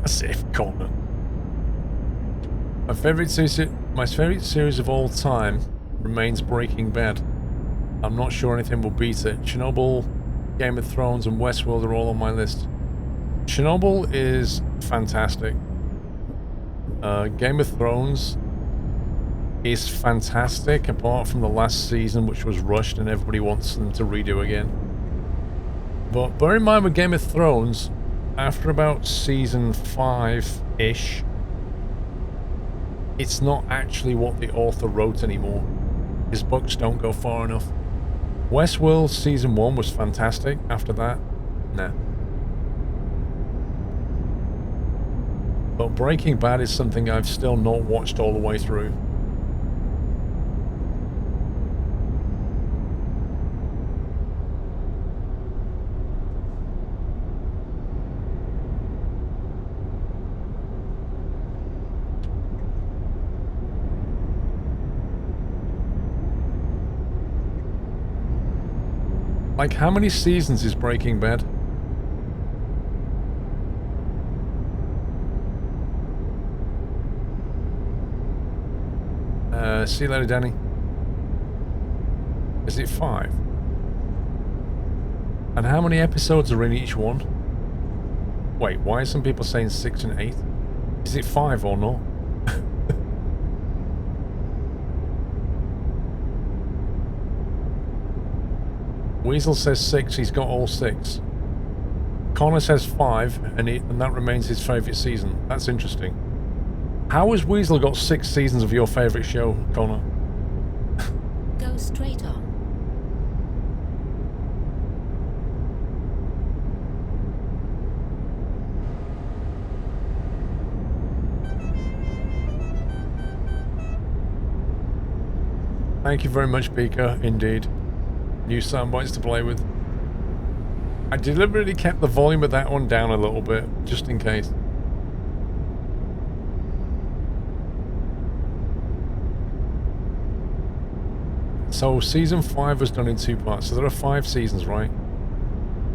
Safe corner. My favorite series of all time remains Breaking Bad. I'm not sure anything will beat it. Chernobyl, Game of Thrones, and Westworld are all on my list. Chernobyl is fantastic. Game of Thrones is fantastic, apart from the last season, which was rushed and everybody wants them to redo again. But bear in mind with Game of Thrones, after about season 5-ish, it's not actually what the author wrote anymore. His books don't go far enough. Westworld season 1 was fantastic. After that, nah. But Breaking Bad is something I've still not watched all the way through. Like, how many seasons is Breaking Bad? See you later, Danny. Is it 5? And how many episodes are in each one? Wait, why are some people saying 6 and 8? Is it 5 or not? Weasel says 6, he's got all 6. Connor says 5, and that remains his favourite season. That's interesting. How has Weasel got 6 seasons of your favourite show, Connor? Go straight on. Thank you very much, Pika. Indeed. New soundbites to play with. I deliberately kept the volume of that one down a little bit, just in case. So season 5 was done in 2 parts. So there are 5 seasons, right?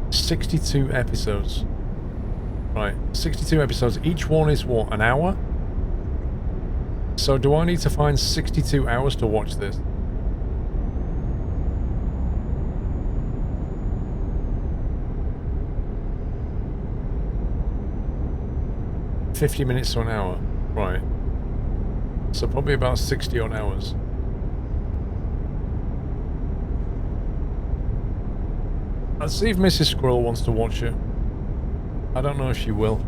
62 episodes. Right, 62 episodes. Each one is what, an hour? So do I need to find 62 hours to watch this? $50 minutes to an hour. Right. So probably about 60 odd hours. Let's see if Mrs. Squirrel wants to watch it. I don't know if she will.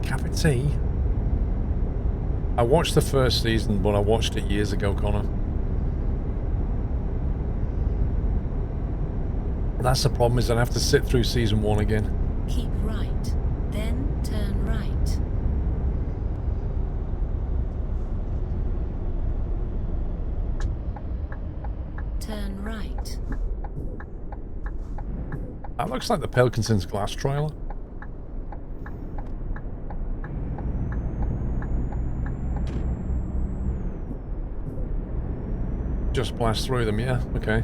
Cup of tea. I watched the first season, but I watched it years ago, Connor. That's the problem, is I'd have to sit through season 1 again. Keep right, then turn right. Turn right. That looks like the Pilkinson's Glass trailer. Just blast through them, yeah, okay.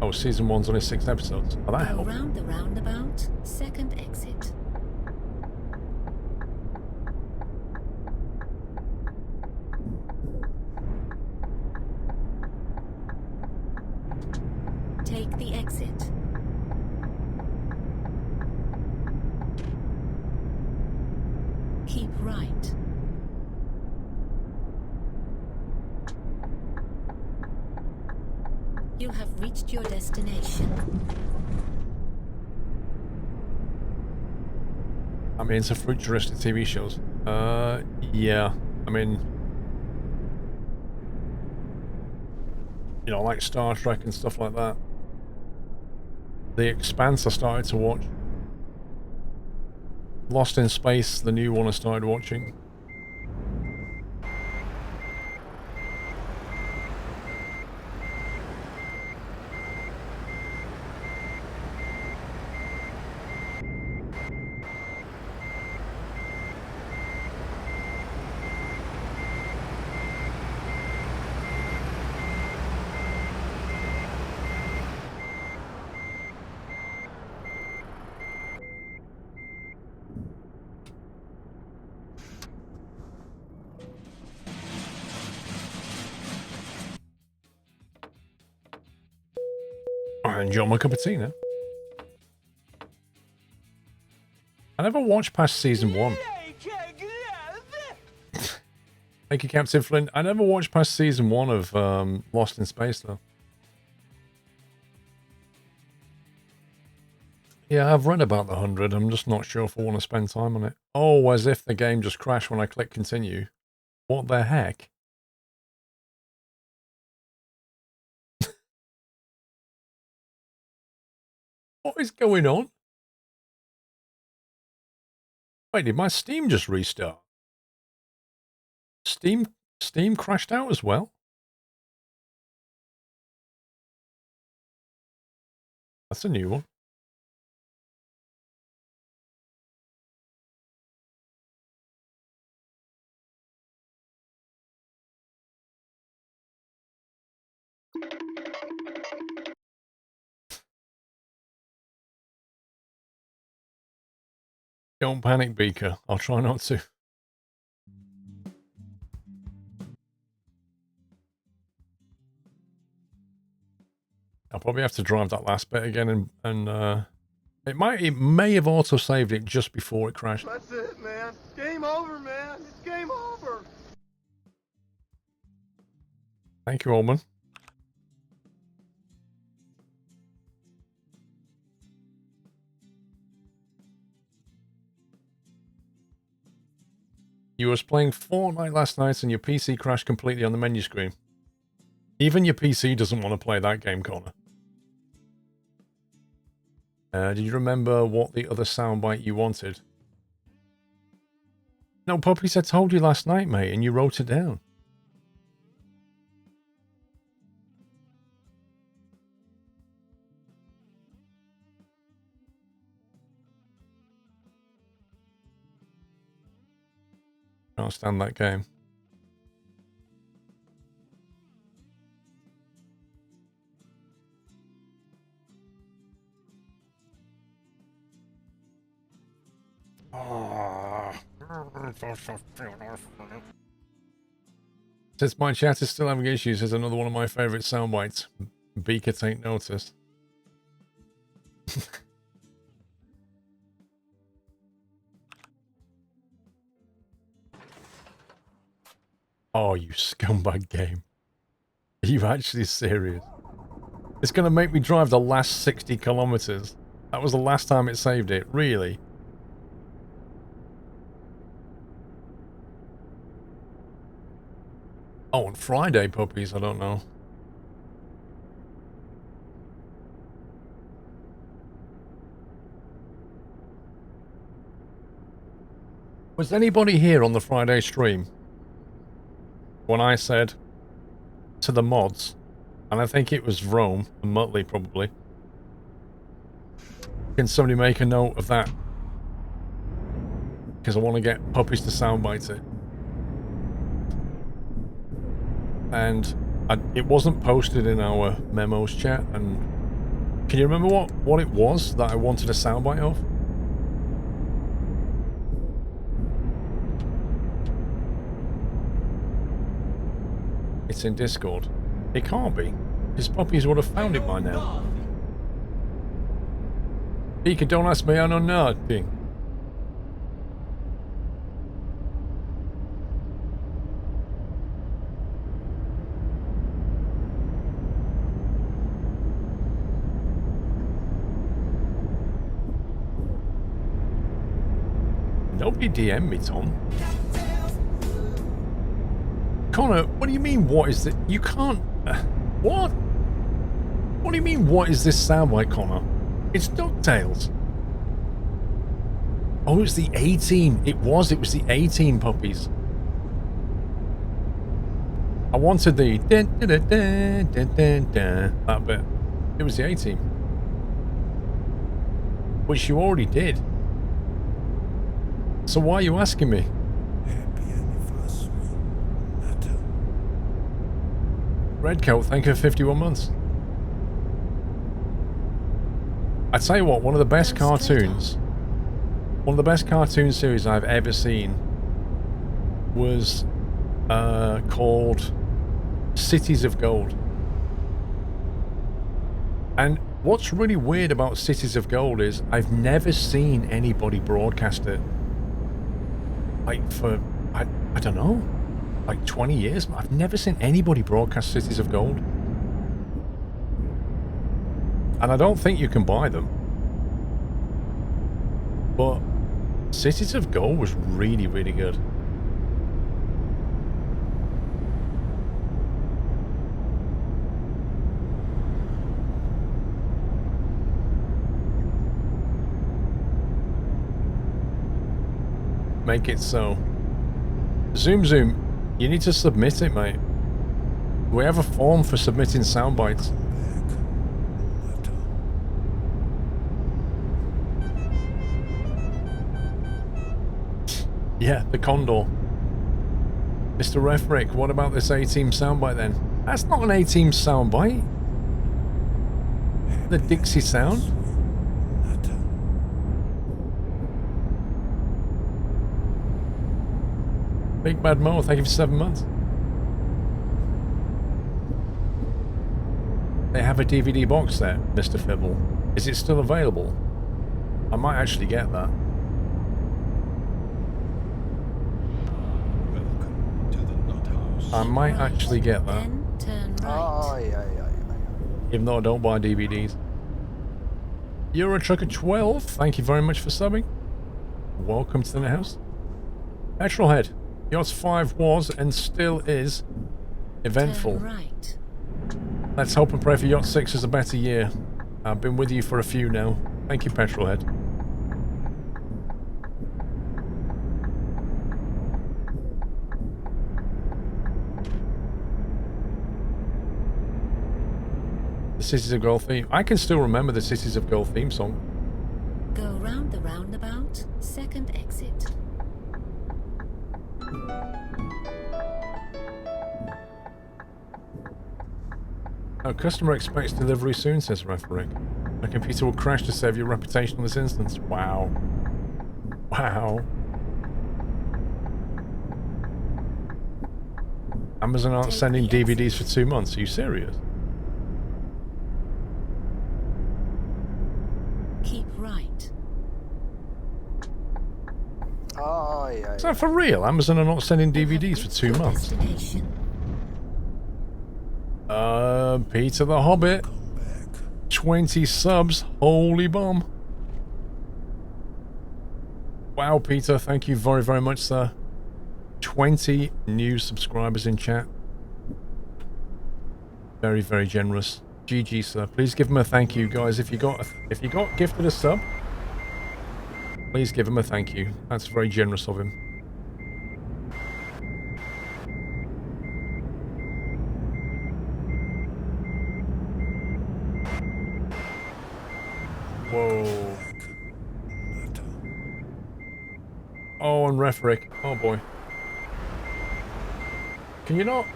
Oh, season 1's only 6 episodes. Oh, that Go helped. round the roundabout, second exit. Take the exit. Keep right. You have reached your destination. I mean, it's a futuristic TV shows. Yeah. I mean, you know, like Star Trek and stuff like that. The Expanse I started to watch. Lost in Space, the new one I started watching. Enjoy my cup of tea now. I never watched past season 1. Thank you, Captain Flynn. I never watched past season 1 of Lost in Space, though. Yeah, I've read about the 100. I'm just not sure if I want to spend time on it. Oh, as if the game just crashed when I click continue. What the heck? What is going on? Wait, did my Steam just restart? Steam crashed out as well? That's a new one. Don't panic, Beaker. I'll try not to. I'll probably have to drive that last bit again and it may have auto-saved it just before it crashed. That's it, man. Game over, man. It's game over. Thank you, Oldman. You was playing Fortnite last night and your PC crashed completely on the menu screen. Even your PC doesn't want to play that game, Connor. Did you remember what the other soundbite you wanted? No, Puppies, I told you last night, mate, and you wrote it down. Can't stand that game. Since my chat is still having issues, here's another one of my favourite soundbites. Beaker take notice. Oh, you scumbag game. Are you actually serious? It's going to make me drive the last 60 kilometers. That was the last time it saved it. Really? Oh, on Friday, Puppies. I don't know. Was anybody here on the Friday stream when I said to the mods, and I think it was Rome and Muttley probably, can somebody make a note of that? Because I want to get Puppies to soundbite it. And it wasn't posted in our memos chat, and can you remember what it was that I wanted a soundbite of? It's in Discord. It can't be, because Puppies would have found it by now. Beaker, don't ask me, I know nothing. Nobody DM me, Tom. Connor, what do you mean, what is it? You can't... what? What do you mean, what is this soundbite, Connor? It's DuckTales. Oh, it's the 18. It was the 18, Puppies. I wanted the... that bit. It was the 18. Which you already did. So why are you asking me? Redcoat, thank you for 51 months. I tell you what, one of the best cartoon series I've ever seen was called Cities of Gold. And What's really weird about Cities of Gold is I've never seen anybody broadcast it. Like for, I don't know, like 20 years. I've never seen anybody broadcast Cities of Gold. And I don't think you can buy them. But Cities of Gold was really, really good. Make it so. Zoom, you need to submit it, mate. We have a form for submitting sound bites. Yeah, the Condor. Mr. Refrick, what about this A-Team soundbite then? That's not an A-Team soundbite. The Dixie sound. Big Bad Mo, thank you for 7 months. They have a DVD box set, Mr. Fibble. Is it still available? I might actually get that. I might actually get that. Then turn right. Oh, yeah. Even though I don't buy DVDs. Euro Trucker 12, thank you very much for subbing. Welcome to the house. Petrolhead, Yachts 5 was and still is eventful. Turn right. Let's hope and pray for Yacht 6 is a better year. I've been with you for a few now. Thank you, Petrolhead. The Cities of Gold theme. I can still remember the Cities of Gold theme song. Go round the roundabout, second exit. Our customer expects delivery soon, says Refrick. My computer will crash to save your reputation on this instance. Wow. Wow. Amazon aren't sending DVDs for 2 months. Are you serious? Keep right. Oh, yeah. Is that for real? Amazon are not sending DVDs for 2 months. Destination. Peter the Hobbit. 20 subs. Holy bomb. Wow, Peter. Thank you very, very much, sir. 20 new subscribers in chat. Very, very generous. GG, sir. Please give him a thank you, guys. If you got gifted a sub, please give him a thank you. That's very generous of him. Whoa. Oh, and Refrick. Oh boy. Can you not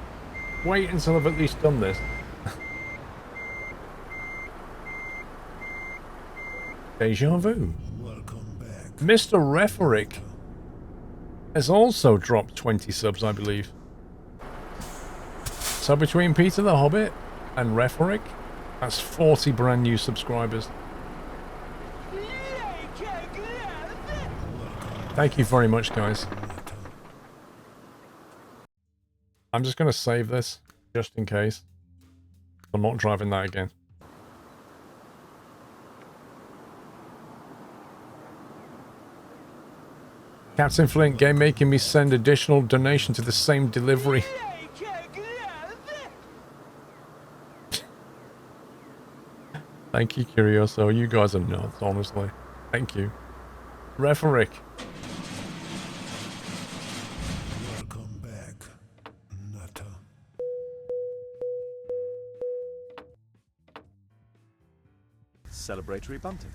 wait until I've at least done this? Deja vu. Mr. Refrick has also dropped 20 subs, I believe. So between Peter the Hobbit and Refrick, that's 40 brand new subscribers. Thank you very much, guys. I'm just going to save this, just in case. I'm not driving that again. Captain Flint, game making me send additional donation to the same delivery. Thank you, Curioso. You guys are nuts, honestly. Thank you. Refrick. Welcome back, Nutter. Celebratory bunting.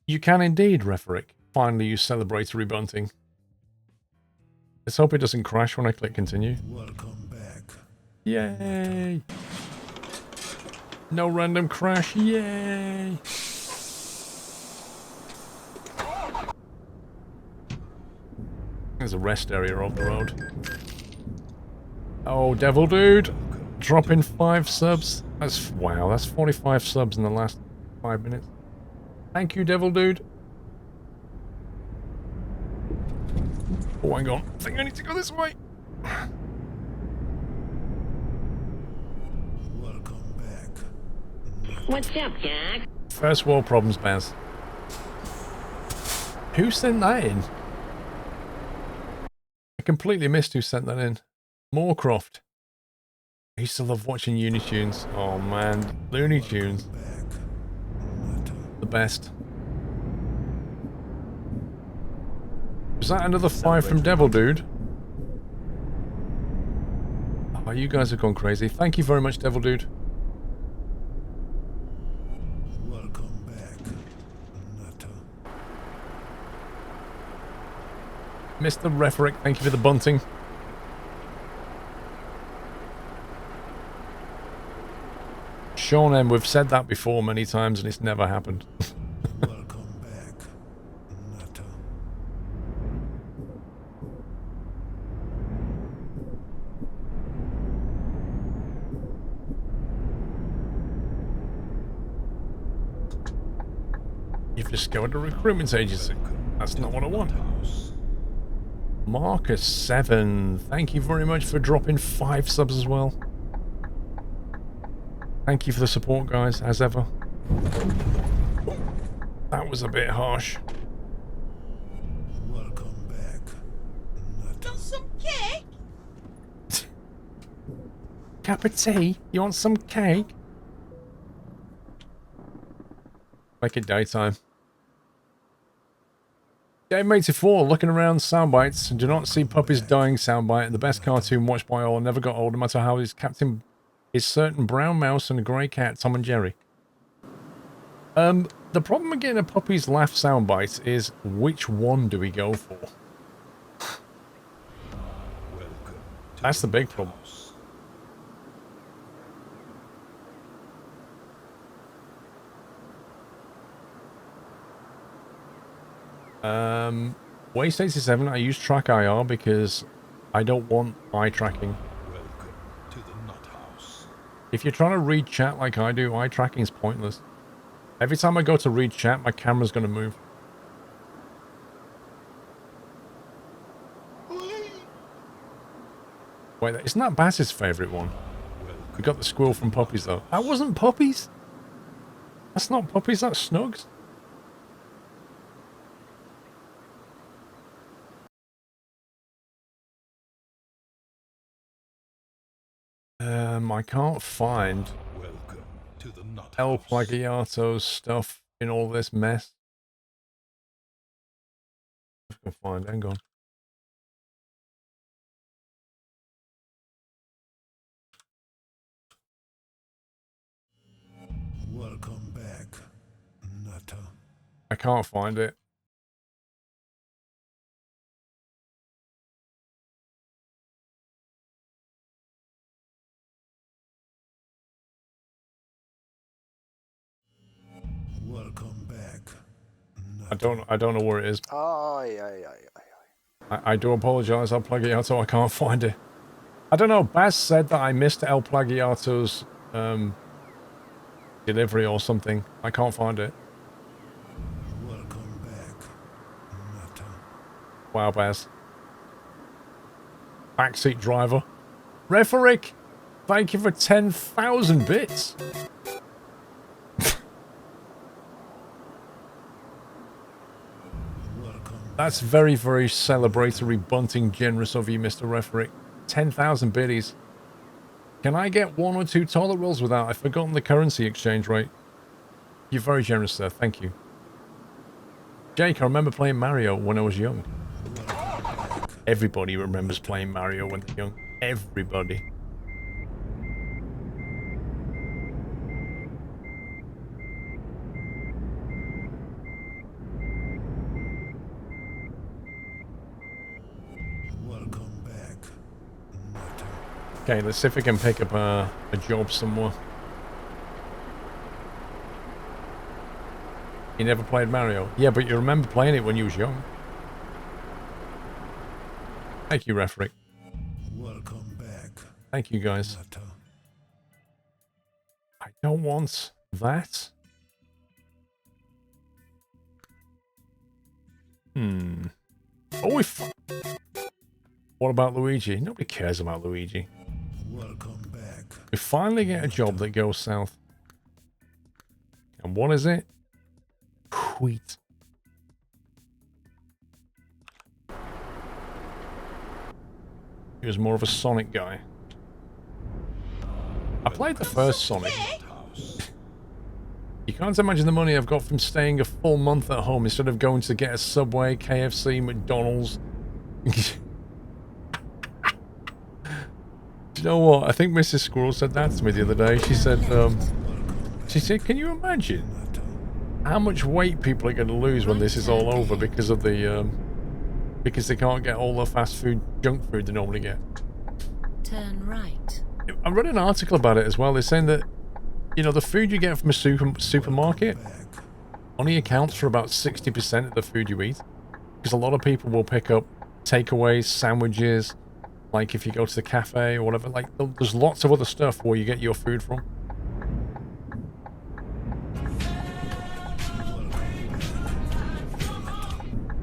You can indeed, Refrick. Finally use celebratory bunting. Let's hope it doesn't crash when I click continue. Welcome back. Yay! No random crash, yay! There's a rest area off the road. Oh, Devil Dude! Dropping 5 subs. That's, wow, that's 45 subs in the last 5 minutes. Thank you, Devil Dude. Oh, hang on. I think I need to go this way. Welcome back. What's up, Jack? First world problems, Baz. Who sent that in? I completely missed who sent that in. Moorcroft. I used to love watching Unitunes. Oh man, Looney Tunes. The best. Was that another 5 from Devil Dude? Oh, you guys have gone crazy. Thank you very much, Devil Dude. Welcome back. Nutter. Mr. Referick, thank you for the bunting. Sean M, we've said that before many times and it's never happened. Welcome back. Nutter. You've discovered a recruitment agency. That's not what I want. Marcus 7, thank you very much for dropping 5 subs as well. Thank you for the support, guys, as ever. That was a bit harsh. Welcome back. Nutter. Want some cake? Cup of tea? You want some cake? Make it daytime. Game84, looking around soundbites. Do not see puppies dying soundbite. The best cartoon watched by all. Never got old, no matter how his captain is certain brown mouse and a grey cat, Tom and Jerry. The problem with getting a puppy's laugh soundbite is which one do we go for? That's the big problem. Waste 87, I use Track IR because I don't want eye tracking. Welcome to the Nut House. If you're trying to read chat like I do, eye tracking is pointless. Every time I go to read chat, my camera's going to move. Wait, isn't that Bass's favourite one? We got the squirrel from Puppies, though. That wasn't Puppies! That's not Puppies, that's Snugs. I can't find Welcome to the Nut El House. Plagiato's stuff in all this mess. I can find, hang on. Welcome back. Nutter. I can't find it. Welcome back. I don't know where it is. Aye, aye, aye, aye. I do apologise, El Plagiato, I can't find it. I don't know, Baz said that I missed El Plagiato's delivery or something. I can't find it. Welcome back. Nutter. Wow, Baz. Backseat driver. Referick, thank you for 10,000 bits. Welcome. That's very, very celebratory, bunting, generous of you, Mr. Referick. 10,000 biddies. Can I get 1 or 2 toilet rolls with that? I've forgotten the currency exchange rate. You're very generous, sir. Thank you. Jake, I remember playing Mario when I was young. Everybody remembers playing Mario when they're young. Everybody. Welcome back. Nutter. Okay, let's see if we can pick up a job somewhere. You never played Mario? Yeah, but you remember playing it when you was young. Thank you, Referick. Welcome back. Thank you, guys. Nutter. I don't want that. Hmm. Oh, what about Luigi? Nobody cares about Luigi. Welcome back. We finally get a job that goes south. And what is it? Wheat. He was more of a Sonic guy. I played the first Sonic. You can't imagine the money I've got from staying a full month at home instead of going to get a Subway, KFC, McDonald's. Do you know what? I think Mrs. Squirrel said that to me the other day. She said, can you imagine how much weight people are going to lose when this is all over because of the, because they can't get all the fast food, junk food they normally get. Turn right. I read an article about it as well. They're saying that, you know, the food you get from a supermarket only accounts for about 60% of the food you eat. Because a lot of people will pick up takeaways, sandwiches, like if you go to the cafe or whatever. Like, there's lots of other stuff where you get your food from.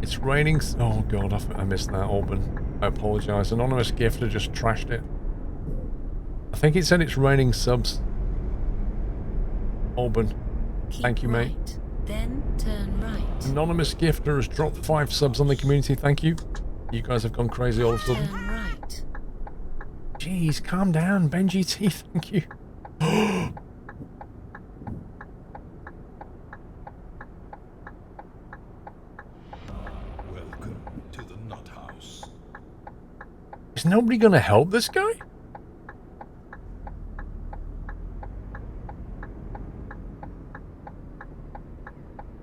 It's raining. Oh god, I missed that, Auburn. I apologise. Anonymous Gifter just trashed it. I think it said it's raining subs. Auburn. Thank you, mate. Then turn right. Anonymous Gifter has dropped 5 subs on the community. Thank you. You guys have gone crazy all of a sudden. Turn right. Jeez, calm down, Benji T. Thank you. Welcome to the Nut House. Is nobody gonna help this guy?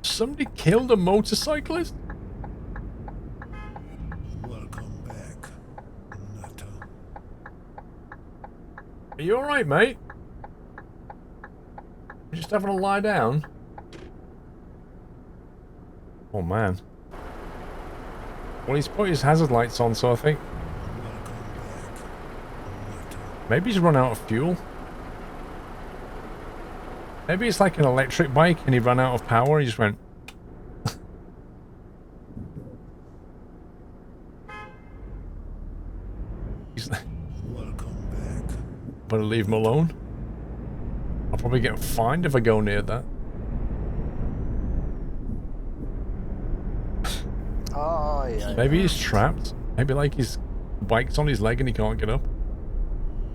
Somebody killed a motorcyclist? Welcome back, Nutter. Are you alright, mate? You just having a lie down? Oh man. Well, he's put his hazard lights on, so I think maybe he's run out of fuel. Maybe it's like an electric bike and he ran out of power. He just went. He's like, better leave him alone. I'll probably get fined if I go near that. Oh, yeah. Maybe he's trapped. Maybe like his bike's on his leg and he can't get up.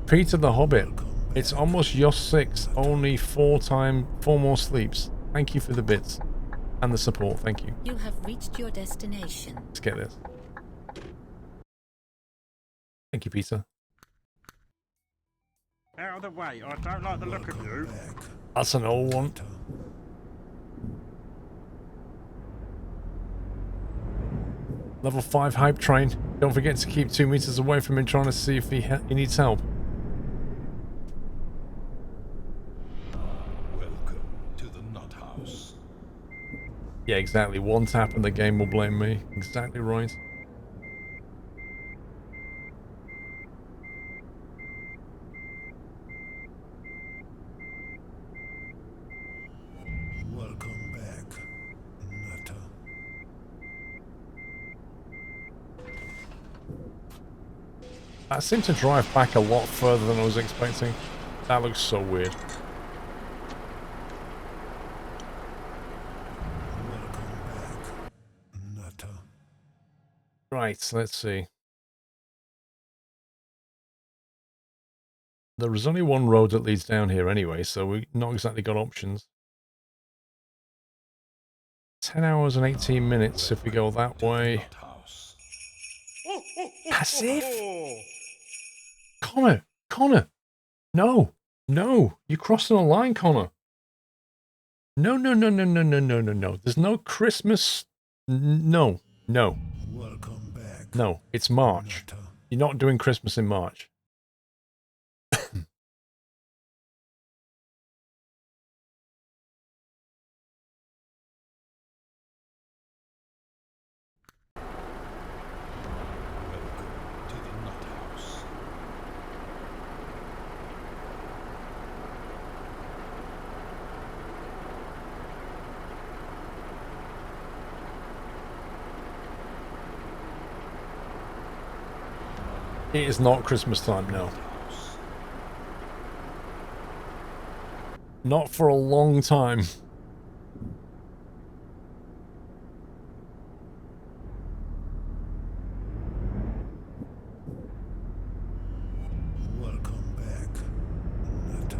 Peter the Hobbit. It's almost Yoss 6. Only 4 more sleeps. Thank you for the bits. And the support. Thank you. You have reached your destination. Let's get this. Thank you, Peter. Out of the way, I don't like the look of you. That's an old one. Level 5 hype train. Don't forget to keep 2 meters away from him, trying to see if he needs help. Welcome to the Nut House. Yeah, exactly. 1 tap and the game will blame me. Exactly right. Welcome back, Nutter. That seemed to drive back a lot further than I was expecting. That looks so weird. Right, let's see. There is only one road that leads down here anyway, so we've not exactly got options. 10 hours and 18 minutes if we go that way. As if? Connor! No! You're crossing the line, Connor. No. There's no Christmas. No. Welcome back. No, it's March. Nutter. You're not doing Christmas in March. Welcome to the Nut House. It is not Christmas time, no. Not for a long time. Welcome back, Nutter.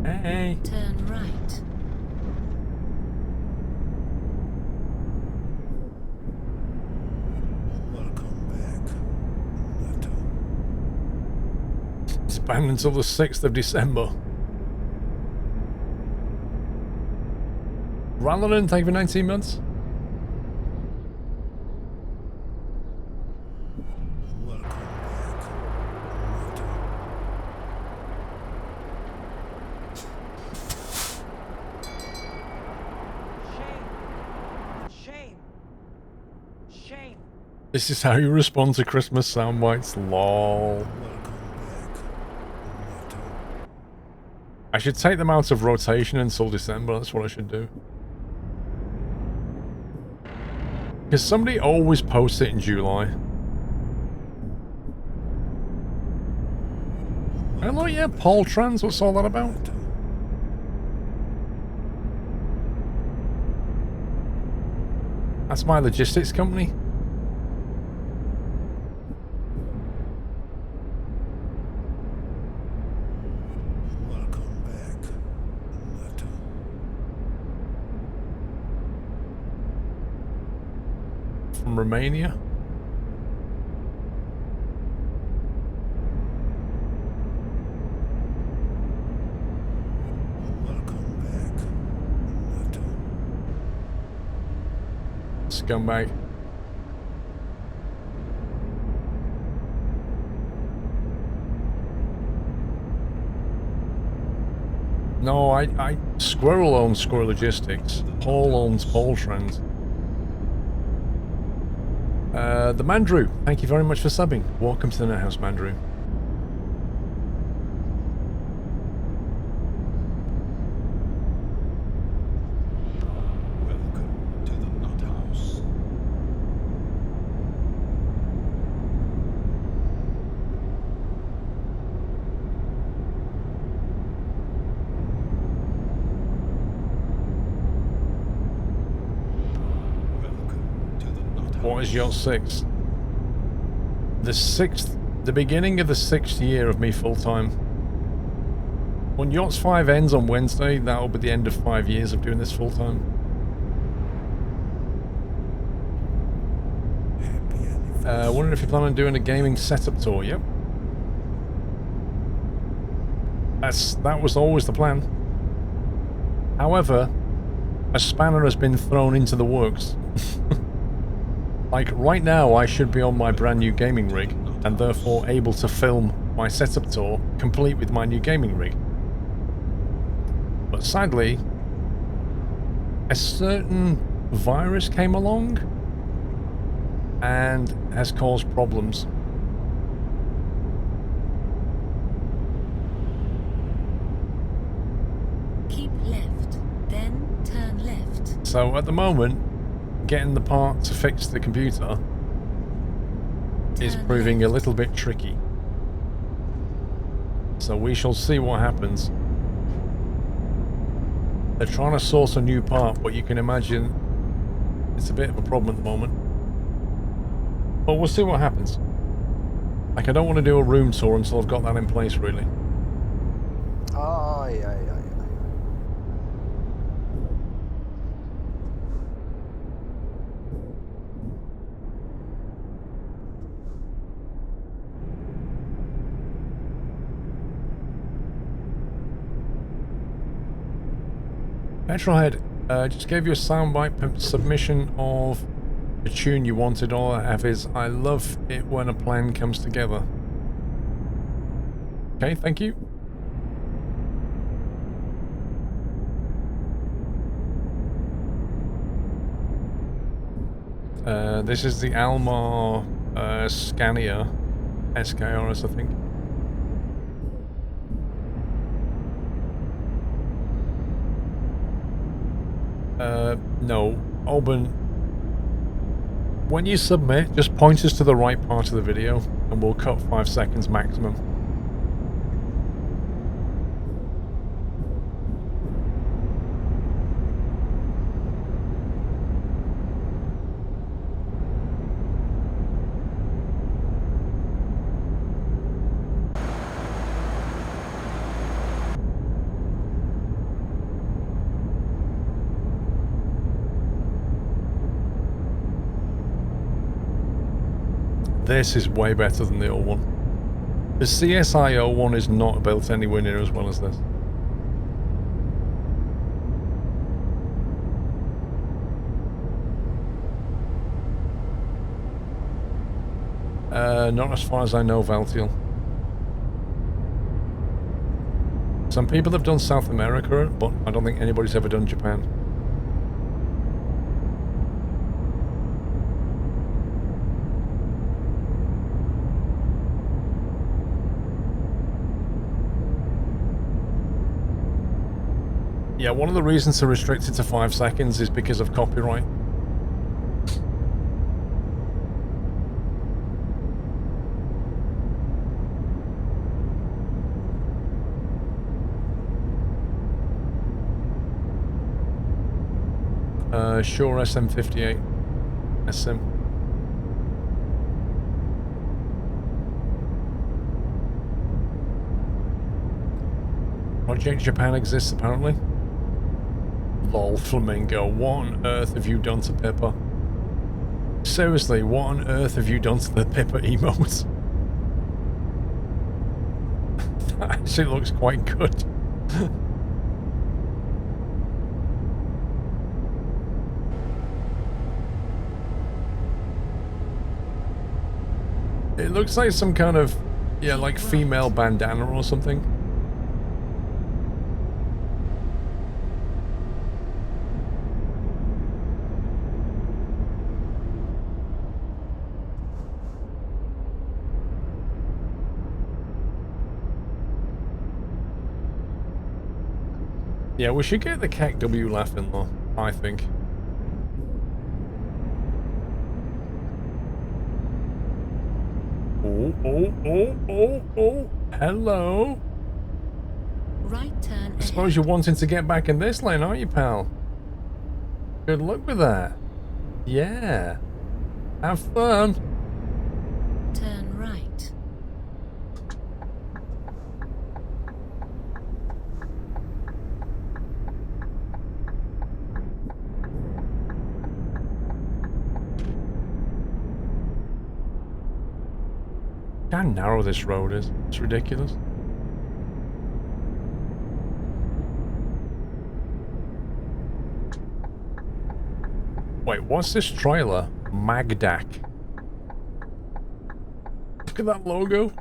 Hey. Turn right. Welcome back, Nutter. It's banned until the 6th of December. Rallon, thank you for 19 months. Welcome back, Nutter. Shame. Shame. This is how you respond to Christmas sound bites. Lol. Welcome back, Nutter. I should take them out of rotation until December. That's what I should do. Because somebody always posts it in July. Hello, yeah, Paul Trans, what's all that about? That's my logistics company. Welcome back, Nutter. From Romania. Welcome back, Nutter. Scumbag. No, Squirrel owns Squirrel Logistics. Paul owns Paul Trends. The Mandrew, thank you very much for subbing. Welcome to the Net House, Mandrew. Welcome to the Nut House. Welcome to the Nut House. What is your 6th? The beginning of the 6th year of me full-time. When Yachts 5 ends on Wednesday, that'll be the end of 5 years of doing this full-time. Happy anniversary. Wondering if you plan on doing a gaming setup tour. Yep. That was always the plan. However, a spanner has been thrown into the works. Like, right now I should be on my brand new gaming rig, and therefore able to film my setup tour complete with my new gaming rig. But sadly, a certain virus came along and has caused problems. Keep left, then turn left. So at the moment, getting the part to fix the computer is Turn proving a left. little bit tricky. So we shall see what happens. They're trying to source a new part, but you can imagine it's a bit of a problem at the moment. But we'll see what happens. Like, I don't want to do a room tour until I've got that in place, really. Aye. Petrolhead, just gave you a soundbite submission of the tune you wanted. All I have is, I love it when a plan comes together. Okay, thank you. This is the Almar Scania SKRS, I think. No. Alban, when you submit, just point us to the right part of the video and we'll cut 5 seconds maximum. This is way better than the old one. The CSIO one is not built anywhere near as well as this. Not as far as I know, Valtiel. Some people have done South America, but I don't think anybody's ever done Japan. Yeah, one of the reasons to restrict it to 5 seconds is because of copyright. Sure, SM58. SM. Project Japan exists apparently. Lol, Flamingo, what on earth have you done to Pippa? Seriously, what on earth have you done to the Pippa emote? That actually looks quite good. It looks like some kind of, yeah, like female bandana or something. Yeah, we should get the KEKW laughing though, I think. Oh. Hello. Right turn. I suppose you're wanting to get back in this lane, aren't you, pal? Good luck with that. Yeah. Have fun. Turn right. How narrow this road is. It's ridiculous. Wait, what's this trailer? Magdac. Look at that logo.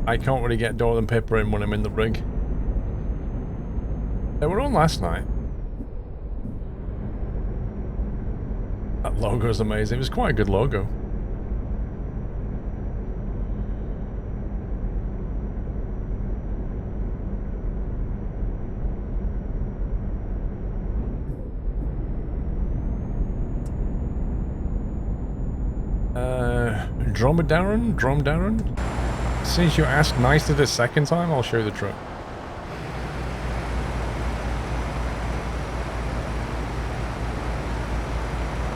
I can't really get Dora and Pippa in when I'm in the rig. They were on last night. That logo's amazing. It was quite a good logo. Dromedaron? Since you asked nicely the second time, I'll show you the truck.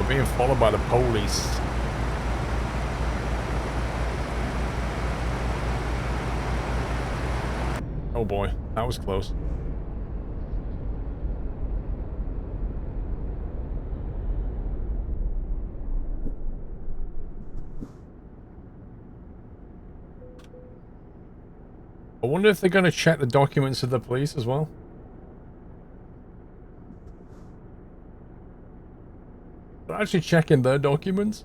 We're being followed by the police. Oh boy, that was close. I wonder if they're going to check the documents of the police as well. actually checking their documents.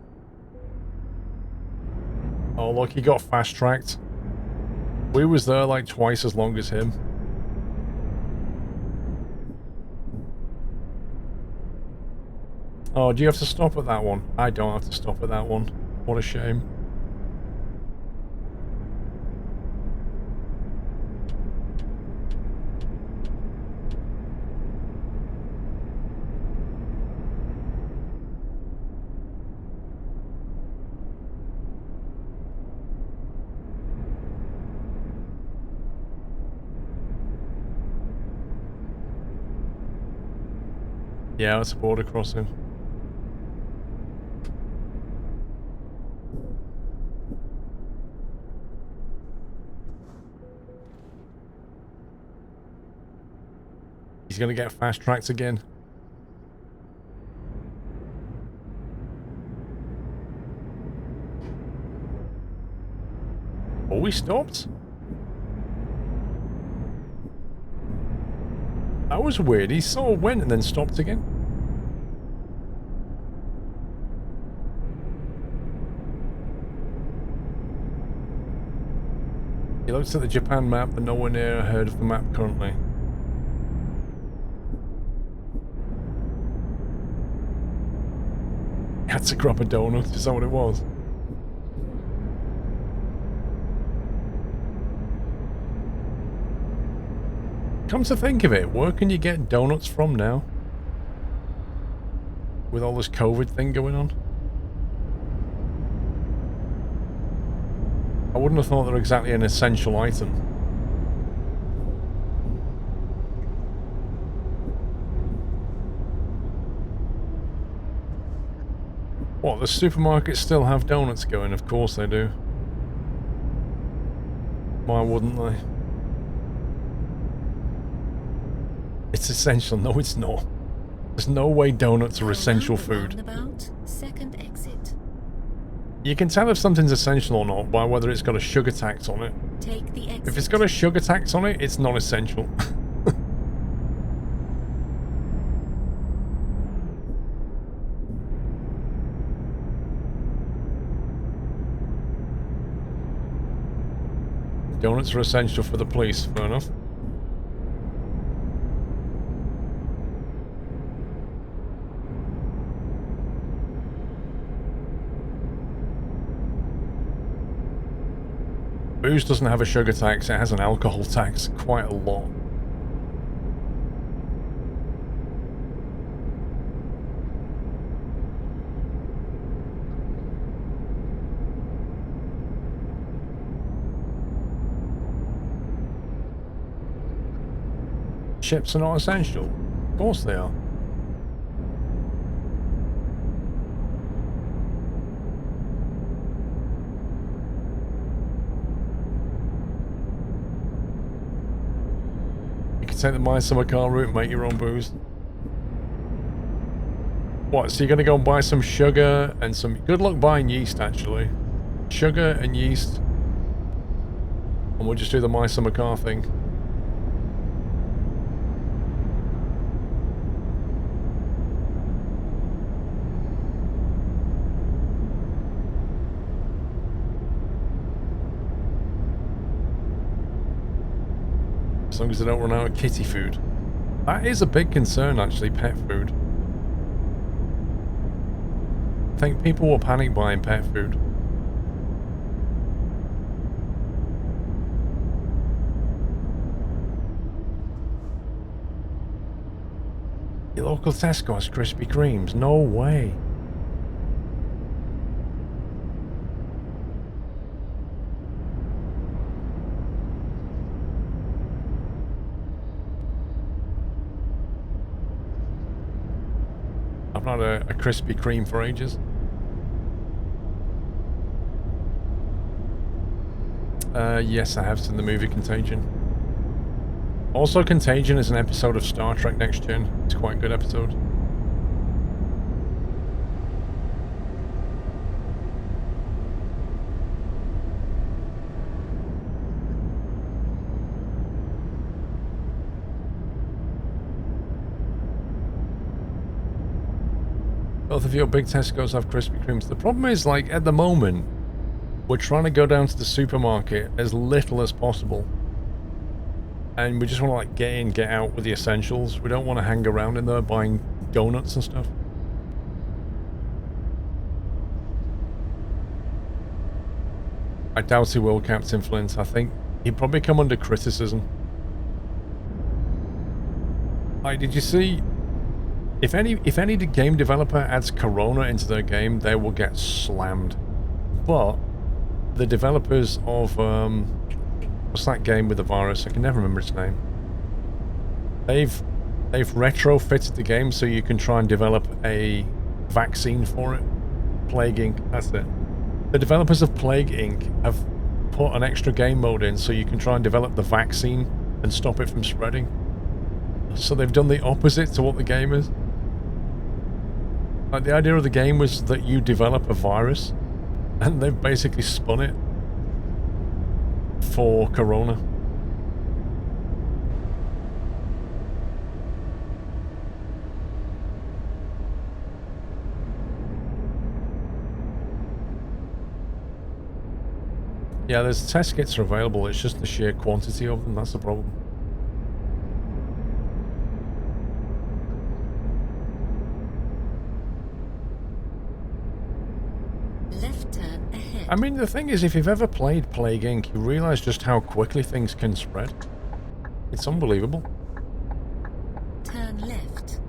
Oh, look, he got fast-tracked. We was there like twice as long as him. Oh, do you have to stop at that one? I don't have to stop at that one. What a shame. Yeah, it's a border crossing. He's gonna get fast-tracked again. Oh, we stopped? That was weird. He sort of went and then stopped again. He looks at the Japan map, but nowhere near ahead of the map currently. He had to grab a donut. Is that what it was? Come to think of it, where can you get donuts from now? With all this COVID thing going on? I wouldn't have thought they're exactly an essential item. What, the supermarkets still have donuts going? Of course they do. Why wouldn't they? It's essential. No, it's not. There's no way donuts are essential food. Roundabout, second exit. You can tell if something's essential or not by whether it's got a sugar tax on it. Take the exit. If it's got a sugar tax on it, it's not essential. Donuts are essential for the police, fair enough. Booze doesn't have a sugar tax, it has an alcohol tax, quite a lot. Chips are not essential. Of course they are. You can take the My Summer Car route and make your own booze. What, so you're going to go and buy some sugar and some... Good luck buying yeast, actually. Sugar and yeast. And we'll just do the My Summer Car thing. As long as they don't run out of kitty food. That is a big concern, actually, pet food. I think people will panic buying pet food. Your local Tesco has Krispy Kremes? No way. I've not had a Krispy Kreme for ages. Yes, I have seen the movie Contagion. Also, Contagion is an episode of Star Trek Next Gen. It's quite a good episode. Both of your big Tesco's have Krispy Kremes. The problem is, like, at the moment, we're trying to go down to the supermarket as little as possible. And we just want to, like, get in, get out with the essentials. We don't want to hang around in there buying donuts and stuff. I doubt he will, Captain Flint. I think he'd probably come under criticism. Like, did you see... If any game developer adds Corona into their game, they will get slammed. But the developers of what's that game with the virus? I can never remember its name. They've retrofitted the game so you can try and develop a vaccine for it. Plague Inc. That's it. The developers of Plague Inc. have put an extra game mode in so you can try and develop the vaccine and stop it from spreading. So they've done the opposite to what the game is. Like, the idea of the game was that you develop a virus, and they've basically spun it for Corona. Yeah, there's test kits are available, it's just the sheer quantity of them, that's the problem. Left turn ahead. I mean, the thing is, if you've ever played Plague Inc., you realise just how quickly things can spread. It's unbelievable. Turn left.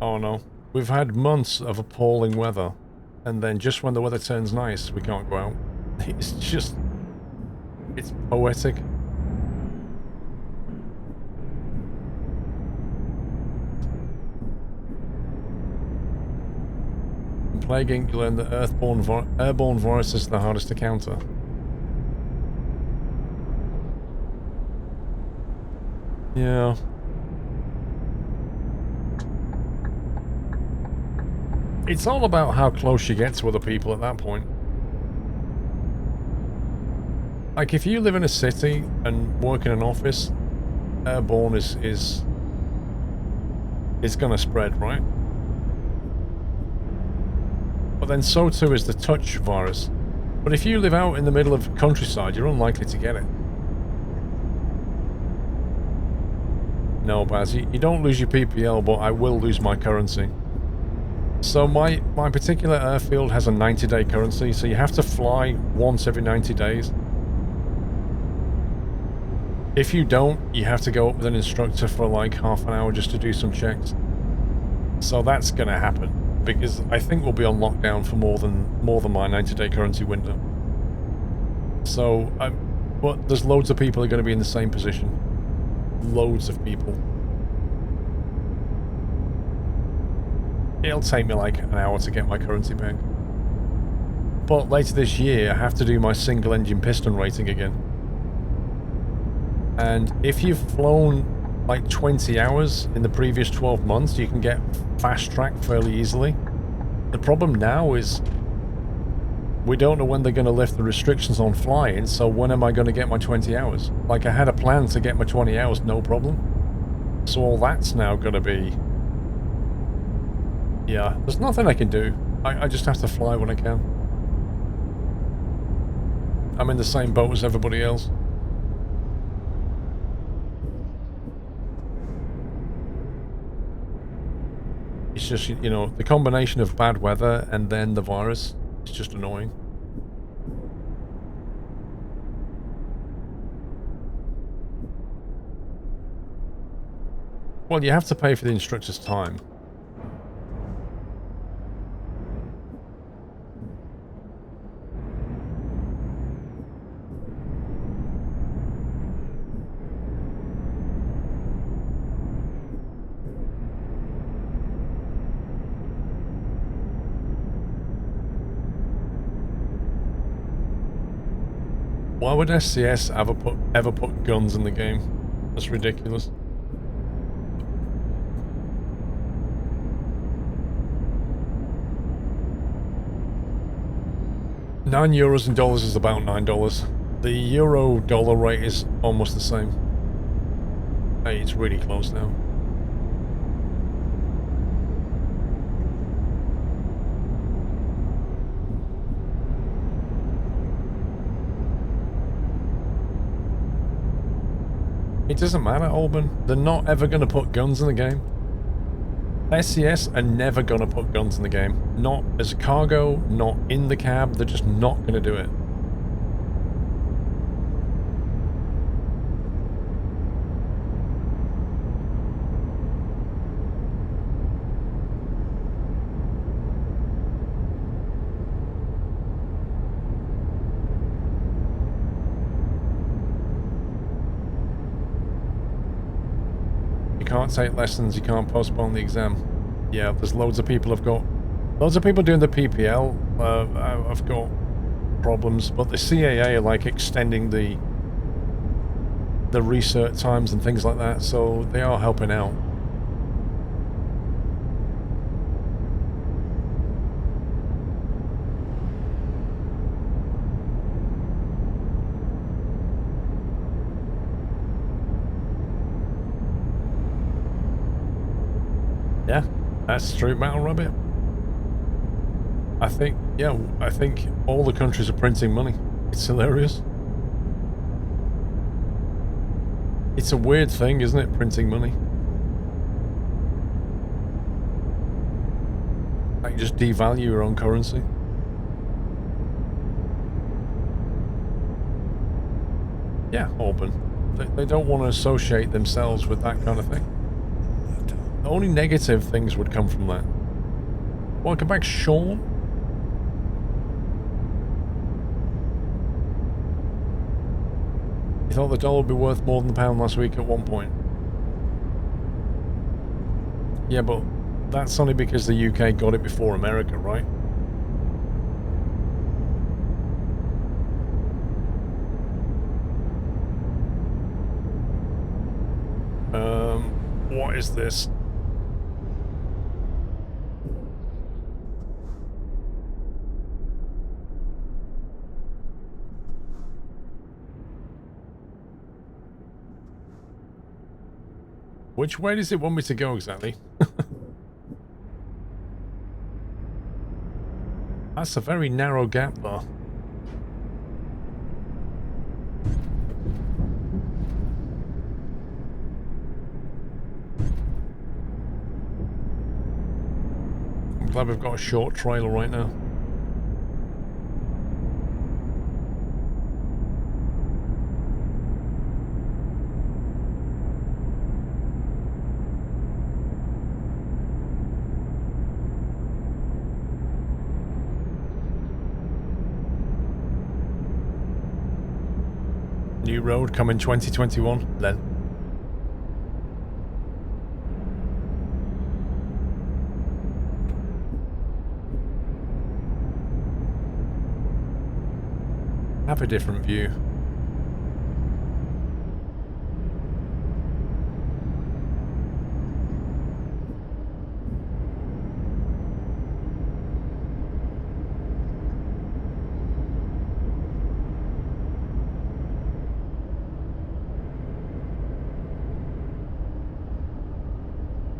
Oh no. We've had months of appalling weather, and then just when the weather turns nice, we can't go out. It's just... it's poetic. In Plague Inc. you learn that airborne viruses are the hardest to counter. Yeah. It's all about how close you get to other people at that point. Like, if you live in a city and work in an office, airborne is gonna spread, right? But then so too is the touch virus. But if you live out in the middle of countryside, you're unlikely to get it. No, Baz, you don't lose your PPL, but I will lose my currency. So my particular airfield has a 90-day currency, so you have to fly once every 90 days. If you don't, you have to go up with an instructor for like half an hour just to do some checks. So that's gonna happen, because I think we'll be on lockdown for more than my 90-day currency window. So, but there's loads of people who are going to be in the same position. Loads of people. It'll take me like an hour to get my currency back. But later this year, I have to do my single engine piston rating again. And if you've flown like 20 hours in the previous 12 months, you can get fast track fairly easily. The problem now is we don't know when they're going to lift the restrictions on flying, so when am I going to get my 20 hours? Like, I had a plan to get my 20 hours, no problem. So all that's now going to be... yeah, there's nothing I can do. I just have to fly when I can. I'm in the same boat as everybody else. It's just, you know, the combination of bad weather and then the virus is just annoying. Well, you have to pay for the instructor's time. Why would SCS ever put guns in the game? That's ridiculous. €9 in dollars is about $9. The euro dollar rate is almost the same. Hey, it's really close now. It doesn't matter, Alban. They're not ever going to put guns in the game. SCS are never going to put guns in the game. Not as cargo, not in the cab. They're just not going to do it. You can't take lessons, you can't postpone the exam. Yeah, there's loads of people have got... Loads of people doing the PPL have got problems, but the CAA are like extending the research times and things like that, so they are helping out. Yeah, that's Street Metal Rabbit. I think all the countries are printing money. It's hilarious. It's a weird thing, isn't it, printing money? Like, just devalue your own currency. Yeah, Alban. They don't want to associate themselves with that kind of thing. The only negative things would come from that. Welcome back, Sean. You thought the dollar would be worth more than the pound last week at one point. Yeah, but that's only because the UK got it before America, right? What is this? Which way does it want me to go exactly? That's a very narrow gap though. I'm glad we've got a short trailer right now. New road coming 2021 then. Have a different view.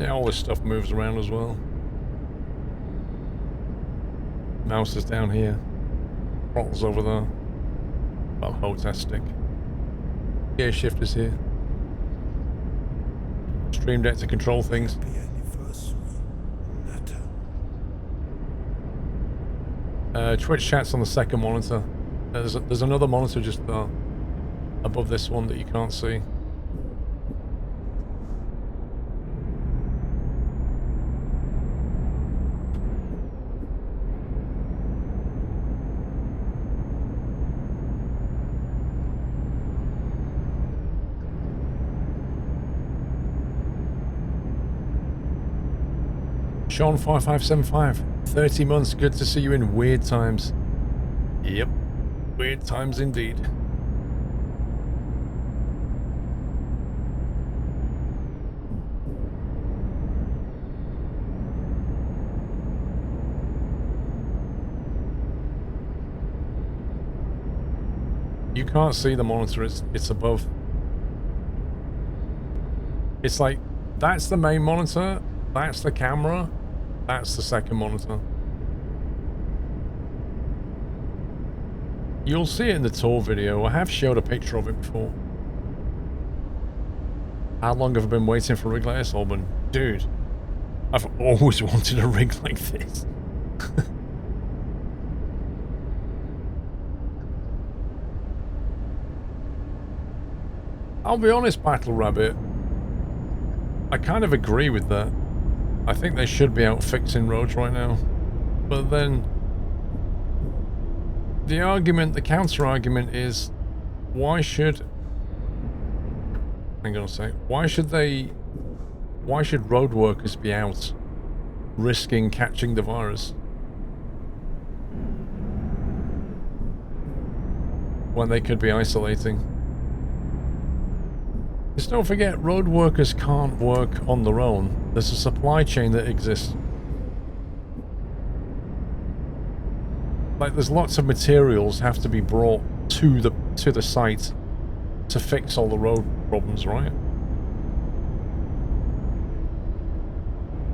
Yeah, all this stuff moves around as well. Mouse is down here. Throttle's over there. Well, hold that stick. Gear shifters here. Stream Deck to control things. Twitch chat's on the second monitor. There's another monitor just above this one that you can't see. Sean5575, 30 months, good to see you in weird times. Yep, weird times indeed. You can't see the monitor, it's above. It's like, that's the main monitor, that's the camera, that's the second monitor. You'll see it in the tour video. I have showed a picture of it before. How long have I been waiting for a rig like this, Alban? Dude, I've always wanted a rig like this. I'll be honest, Battle Rabbit. I kind of agree with that. I think they should be out fixing roads right now. But then the counter argument is, why should... Hang on a sec. Why should road workers be out risking catching the virus when they could be isolating? Just don't forget, road workers can't work on their own. There's a supply chain that exists. Like, there's lots of materials have to be brought to the site to fix all the road problems, right?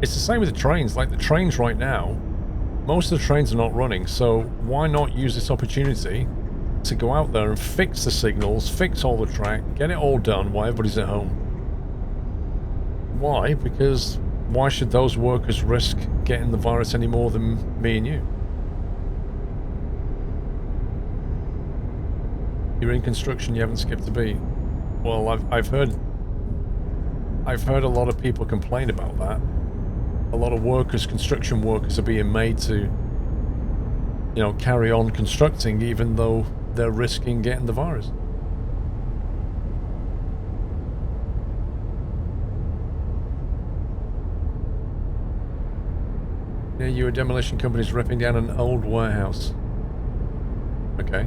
It's the same with the trains. Like, the trains right now, most of the trains are not running, so why not use this opportunity to go out there and fix the signals, fix all the track, get it all done while everybody's at home? Why? Because why should those workers risk getting the virus any more than me and you? You're in construction, you haven't skipped a beat. Well, I've heard a lot of people complain about that. A lot of workers, construction workers, are being made to, you know, carry on constructing even though they're risking getting the virus. Yeah, you a demolition company's ripping down an old warehouse. Okay.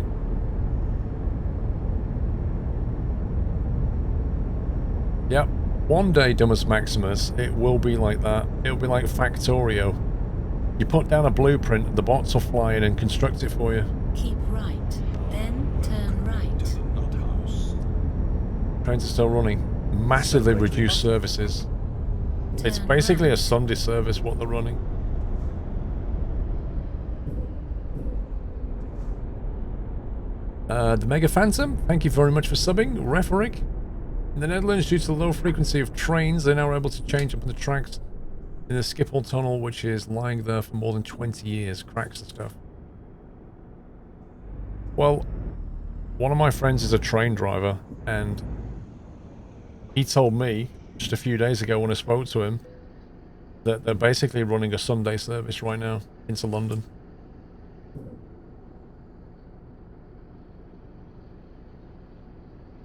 Yep. One day, Dumbus Maximus, it will be like that. It'll be like Factorio. You put down a blueprint, the bots will fly in and construct it for you. Keep right, then turn right. To the nut house. Trains are still running. Massively reduced services. It's Turn basically a right. Sunday service what they're running. The Mega Phantom, thank you very much for subbing. Referic. In the Netherlands, due to the low frequency of trains, they're now able to change up the tracks in the Schiphol tunnel, which is lying there for more than 20 years. Cracks and stuff. Well, one of my friends is a train driver, and he told me just a few days ago when I spoke to him that they're basically running a Sunday service right now into London.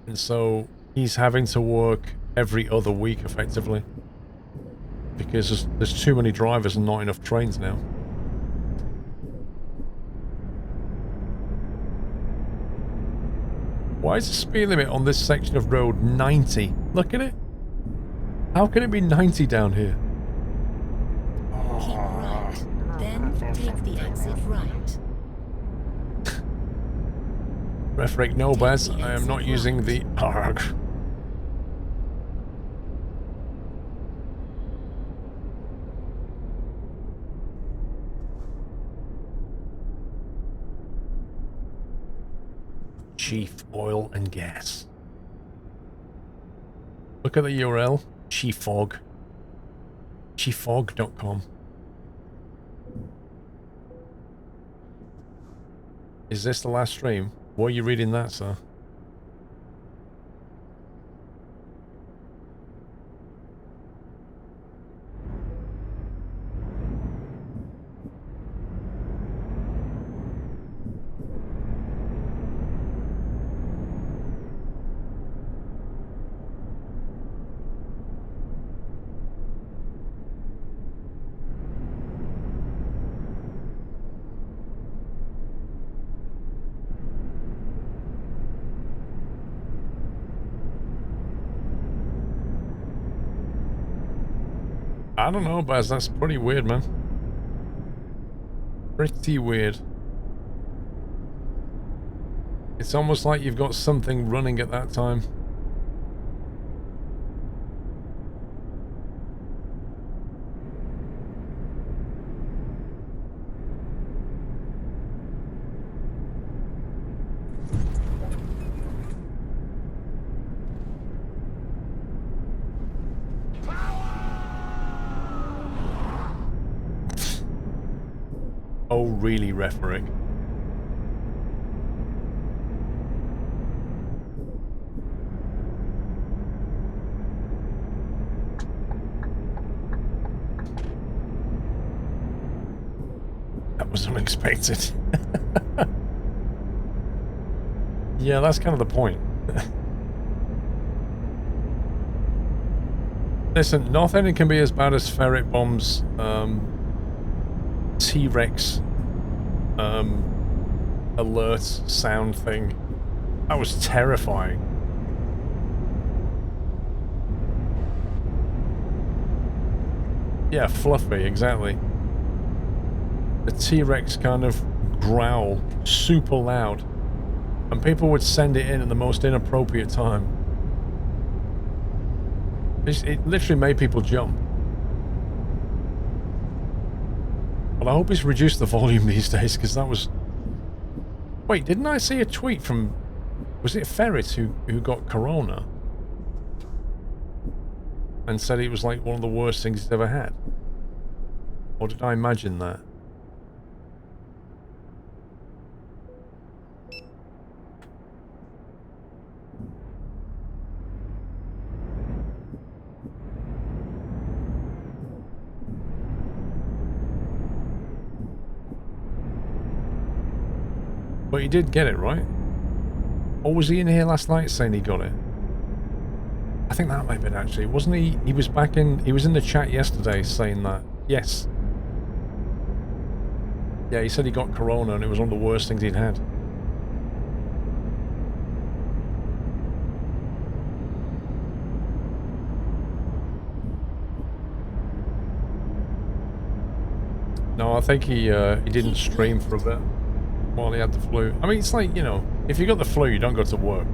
And so he's having to work every other week effectively because there's too many drivers and not enough trains now. Why is the speed limit on this section of road 90? Look at it. How can it be 90 down here? Keep right, then take the exit right. Refric, no Baz, I am not using the ARG. Chief Oil and Gas. Look at the URL. Chiefog. Chiefog.com. Is this the last stream? Why are you reading that, sir? I don't know, Baz, that's pretty weird, man. Pretty weird. It's almost like you've got something running at that time. Oh, really, rhetoric. That was unexpected. Yeah, that's kind of the point. Listen, nothing can be as bad as Ferret Bomb's T-Rex alert sound thing. That was terrifying. Yeah, fluffy, exactly. The T-Rex kind of growl, super loud, and people would send it in at the most inappropriate time. It literally made people jump. Well, I hope he's reduced the volume these days, because that was... Wait, didn't I see a tweet from... Was it Ferret who got corona? And said it was like one of the worst things he's ever had? Or did I imagine that? But he did get it, right? Or was he in here last night saying he got it? I think that might have been actually. Wasn't he? He was back in... He was in the chat yesterday saying that. Yes. Yeah, he said he got corona and it was one of the worst things he'd had. No, I think he didn't stream for a bit while he had the flu. I mean, it's like, you know, if you got the flu, you don't go to work.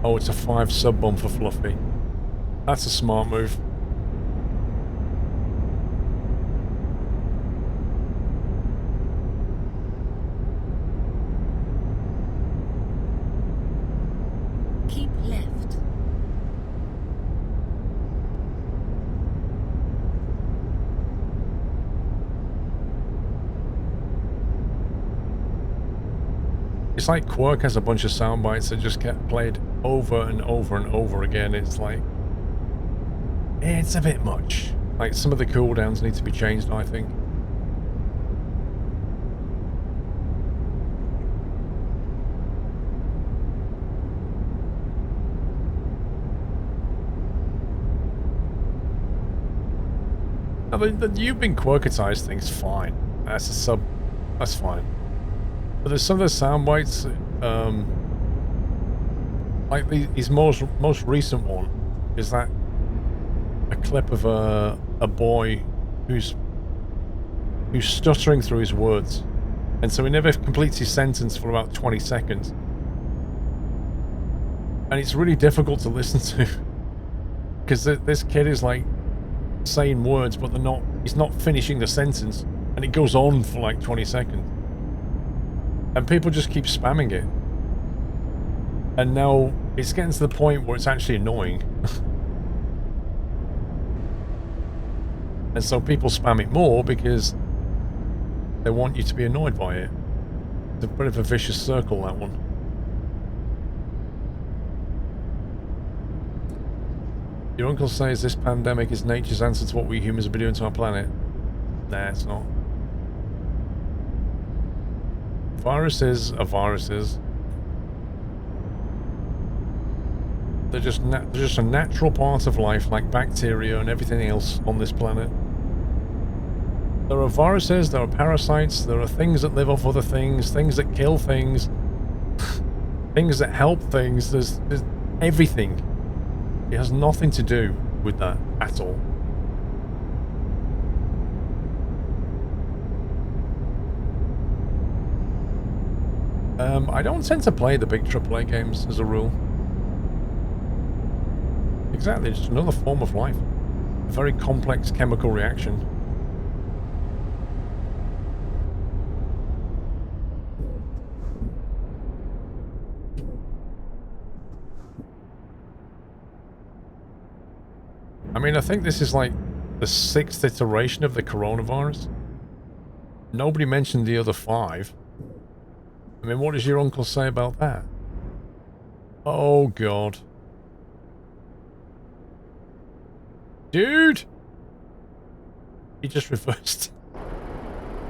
Oh, it's a 5 sub bomb for Fluffy. That's a smart move. Keep left. It's like Quirk has a bunch of sound bites that just get played over and over and over again. It's like... It's a bit much. Like, some of the cooldowns need to be changed, I think. Now, the you've been Quirkatized thing's fine. That's a sub... That's fine. But there's some of the sound bites, like his most recent one is that a clip of a boy who's stuttering through his words, and so he never completes his sentence for about 20 seconds, and it's really difficult to listen to because this kid is like saying words, but he's not finishing the sentence, and it goes on for like 20 seconds. And people just keep spamming it. And now it's getting to the point where it's actually annoying. And so people spam it more because they want you to be annoyed by it. It's a bit of a vicious circle, that one. Your uncle says this pandemic is nature's answer to what we humans have been doing to our planet. Nah, it's not. Viruses are viruses. They're just a natural part of life, like bacteria and everything else on this planet. There are viruses, there are parasites, there are things that live off other things, things that kill things, things that help things. There's everything. It has nothing to do with that at all. I don't tend to play the big AAA games as a rule. Exactly, just another form of life. A very complex chemical reaction. I mean, I think this is like the 6th iteration of the coronavirus. Nobody mentioned the other 5. I mean, what does your uncle say about that? Oh, God. Dude! He just reversed.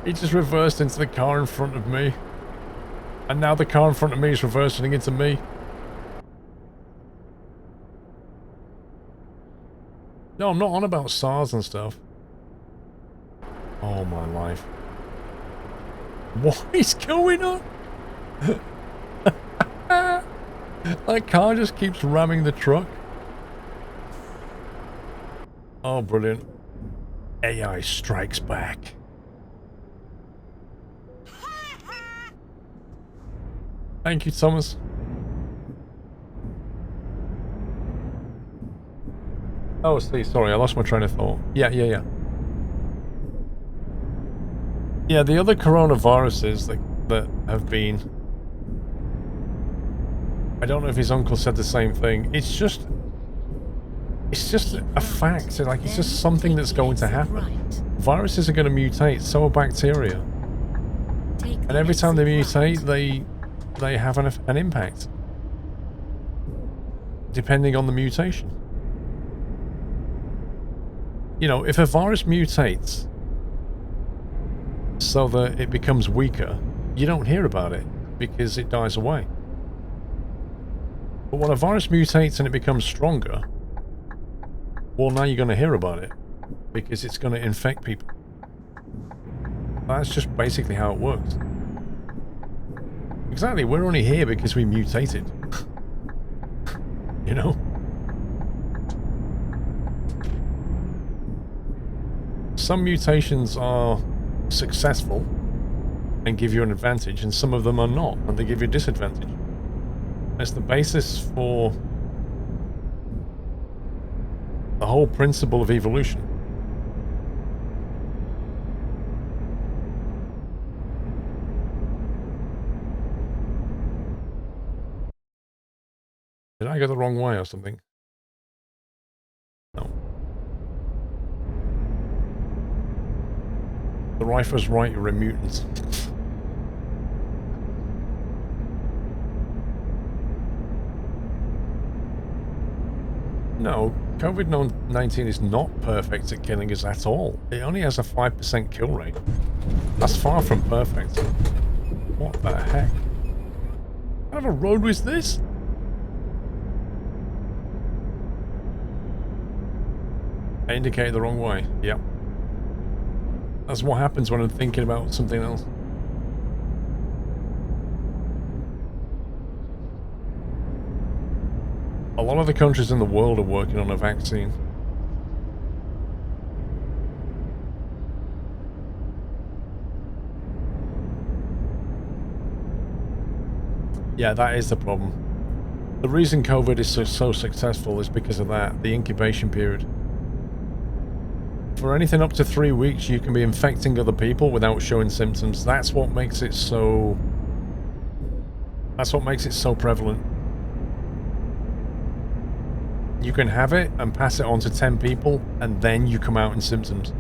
He just reversed into the car in front of me. And now the car in front of me is reversing into me. No, I'm not on about SARS and stuff. Oh, my life. What is going on? That car just keeps ramming the truck. Oh, brilliant. AI strikes back. Thank you, Thomas. Oh, see, sorry, I lost my train of thought. Yeah. Yeah, the other coronaviruses that have been... I don't know if his uncle said the same thing. It's just a fact. Like, it's just something that's going to happen. Viruses are going to mutate, so are bacteria. And every time they mutate, they have an impact. Depending on the mutation. You know, if a virus mutates so that it becomes weaker, you don't hear about it because it dies away. But when a virus mutates and it becomes stronger, well, now you're going to hear about it because it's going to infect people. That's just basically how it works. Exactly, we're only here because we mutated. You know? Some mutations are successful and give you an advantage, and some of them are not, and they give you a disadvantage. That's the basis for the whole principle of evolution. Did I go the wrong way or something? No. The Rifle's right, you're a mutant. No, COVID-19 is not perfect at killing us at all. It only has a 5% kill rate. That's far from perfect. What the heck? What kind of a road was this? I indicated the wrong way. Yep. That's what happens when I'm thinking about something else. A lot of the countries in the world are working on a vaccine. Yeah, that is the problem. The reason COVID is so successful is because of that, the incubation period. For anything up to 3 weeks, you can be infecting other people without showing symptoms. That's what makes it so... That's what makes it so prevalent. You can have it and pass it on to 10 people, and then you come out in symptoms.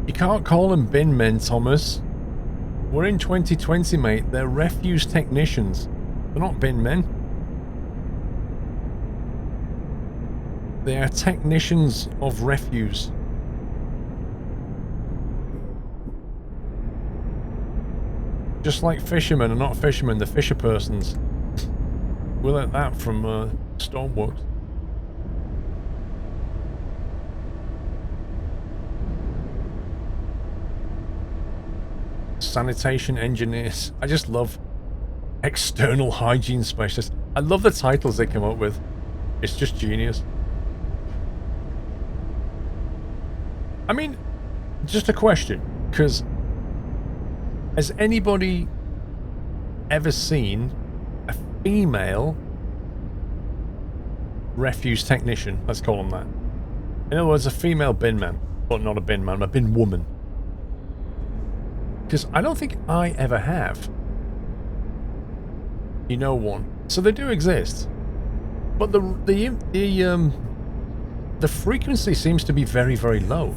You can't call them bin men, Thomas. We're in 2020, mate. They're refuse technicians. They're not bin men. They are technicians of refuse. Just like fishermen are not fishermen, they're fisher persons. We learnt that from Stormworks. sanitation engineers. I just love external hygiene specialists. I love the titles they come up with. It's just genius. I mean, just a question, because has anybody ever seen a female refuse technician? Let's call them that. In other words, a female bin man. But not a bin man, a bin woman. Because I don't think I ever have. You know one. So they do exist. But the frequency seems to be very, very low.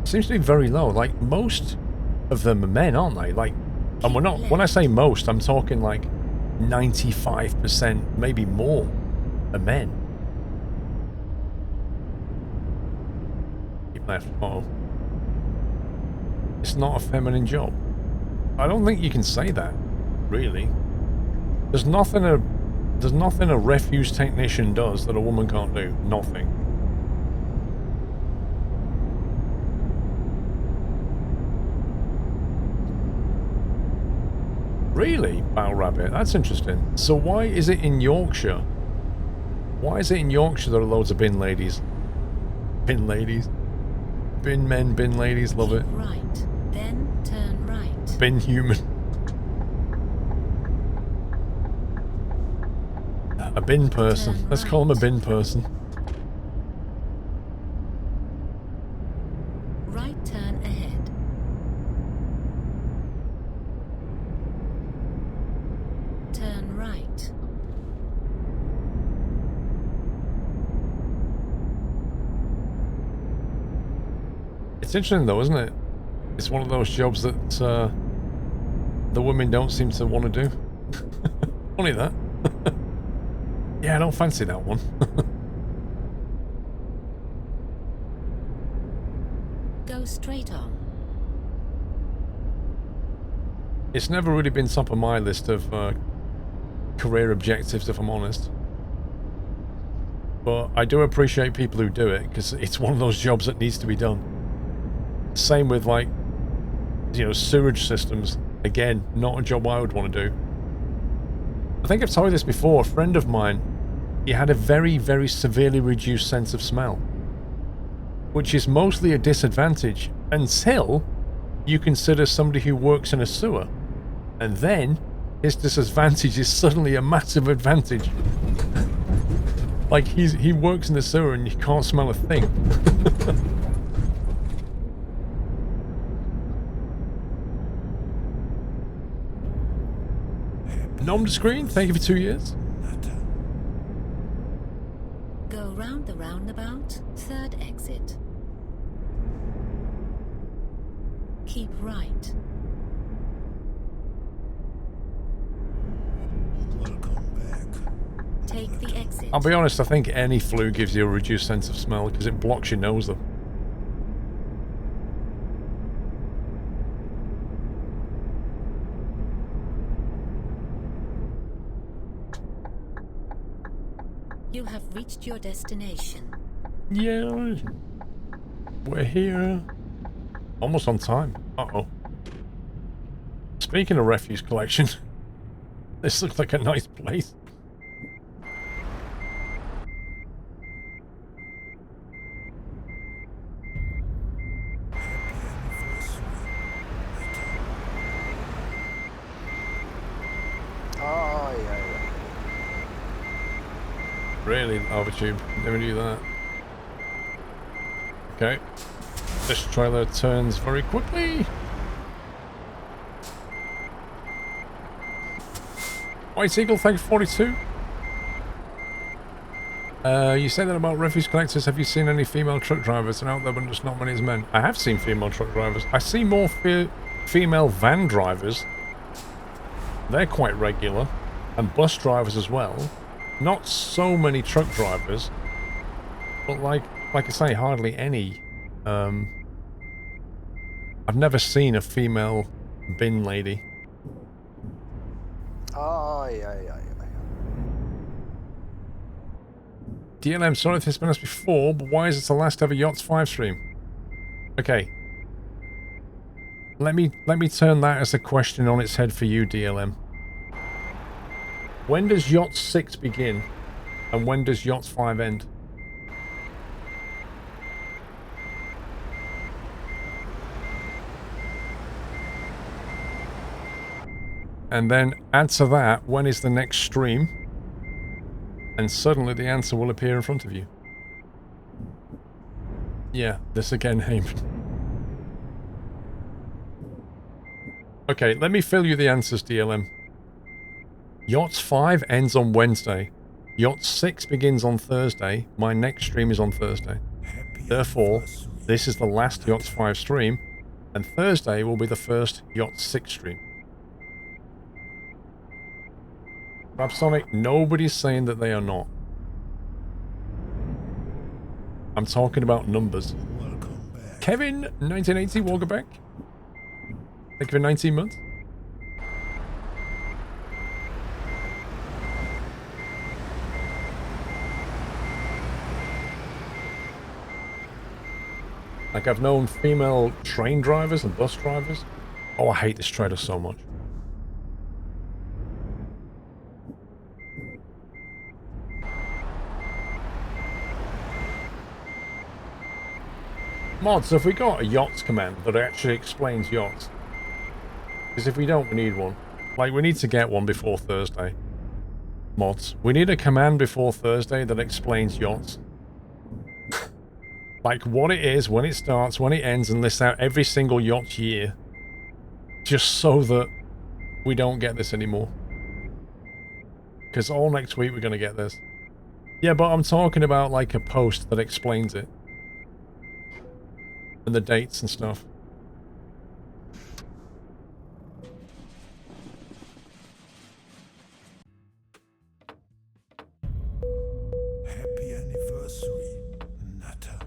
Seems to be very low. Like, most of them are men, aren't they? Like, and we're not, when I say most, I'm talking like 95%, maybe more, are men. Keep left. Uh-oh. It's not a feminine job. I don't think you can say that, really. There's nothing a refuse technician does that a woman can't do. Nothing. Really, Battle Rabbit? That's interesting. So why is it in Yorkshire? Why is it in Yorkshire there are loads of bin ladies? Bin ladies? Bin men, bin ladies, love it. Right, then turn right. Bin human. A bin person. Turn Let's call him a right. bin person. Right turn ahead. Turn right. It's interesting though, isn't it? It's one of those jobs that the women don't seem to want to do. Funny that. Yeah, I don't fancy that one. Go straight on. It's never really been top of my list of career objectives, if I'm honest. But I do appreciate people who do it, because it's one of those jobs that needs to be done. Same with, like, you know, sewage systems. Again, not a job I would want to do. I think I've told you this before. A friend of mine, he had a very, very severely reduced sense of smell, which is mostly a disadvantage until you consider somebody who works in a sewer, and then his disadvantage is suddenly a massive advantage. Like, he works in the sewer and you can't smell a thing. Nom de screen, thank you for 2 years. Go round the roundabout, third exit. Keep right. Welcome back. Take the exit. I'll be honest, I think any flue gives you a reduced sense of smell because it blocks your nose though. You have reached your destination. Yeah, we're here. Almost on time. Uh-oh. Speaking of refuse collection, this looks like a nice place. Oh, yeah. Really, Overtube. Never knew that. Okay. This trailer turns very quickly. White Eagle, thank you for 42. You said that about refuse collectors. Have you seen any female truck drivers? And out there, but just not many as men. I have seen female truck drivers. I see more female van drivers. They're quite regular. And bus drivers as well. Not so many truck drivers. But like I say, hardly any. I've never seen a female bin lady. Oh, yeah. DLM, sorry if this has been us before, but why is it the last ever Yachts 5 stream? Okay. Let me turn that as a question on its head for you, DLM. When does Yacht 6 begin? And when does Yacht 5 end? And then add to that, when is the next stream? And suddenly the answer will appear in front of you. Yeah, this again, Heyman. Okay, let me fill you the answers, DLM. Yacht 5 ends on Wednesday. Yacht 6 begins on Thursday. My next stream is on Thursday. Therefore, this is the last Yacht 5 stream, and Thursday will be the first Yacht 6 stream. Rapsonic, nobody's saying that they are not. I'm talking about numbers. Kevin, 1980, welcome back. Thank you for 19 months. Like, I've known female train drivers and bus drivers. Oh, I hate this trailer so much. Mods, have we got a yachts command that actually explains yachts? Because if we don't, we need one. Like, we need to get one before Thursday. Mods, we need a command before Thursday that explains yachts. Like, what it is, when it starts, when it ends, and lists out every single yacht year. Just so that we don't get this anymore. Because all next week we're going to get this. Yeah, but I'm talking about, like, a post that explains it. And the dates and stuff. Happy anniversary, Nutter.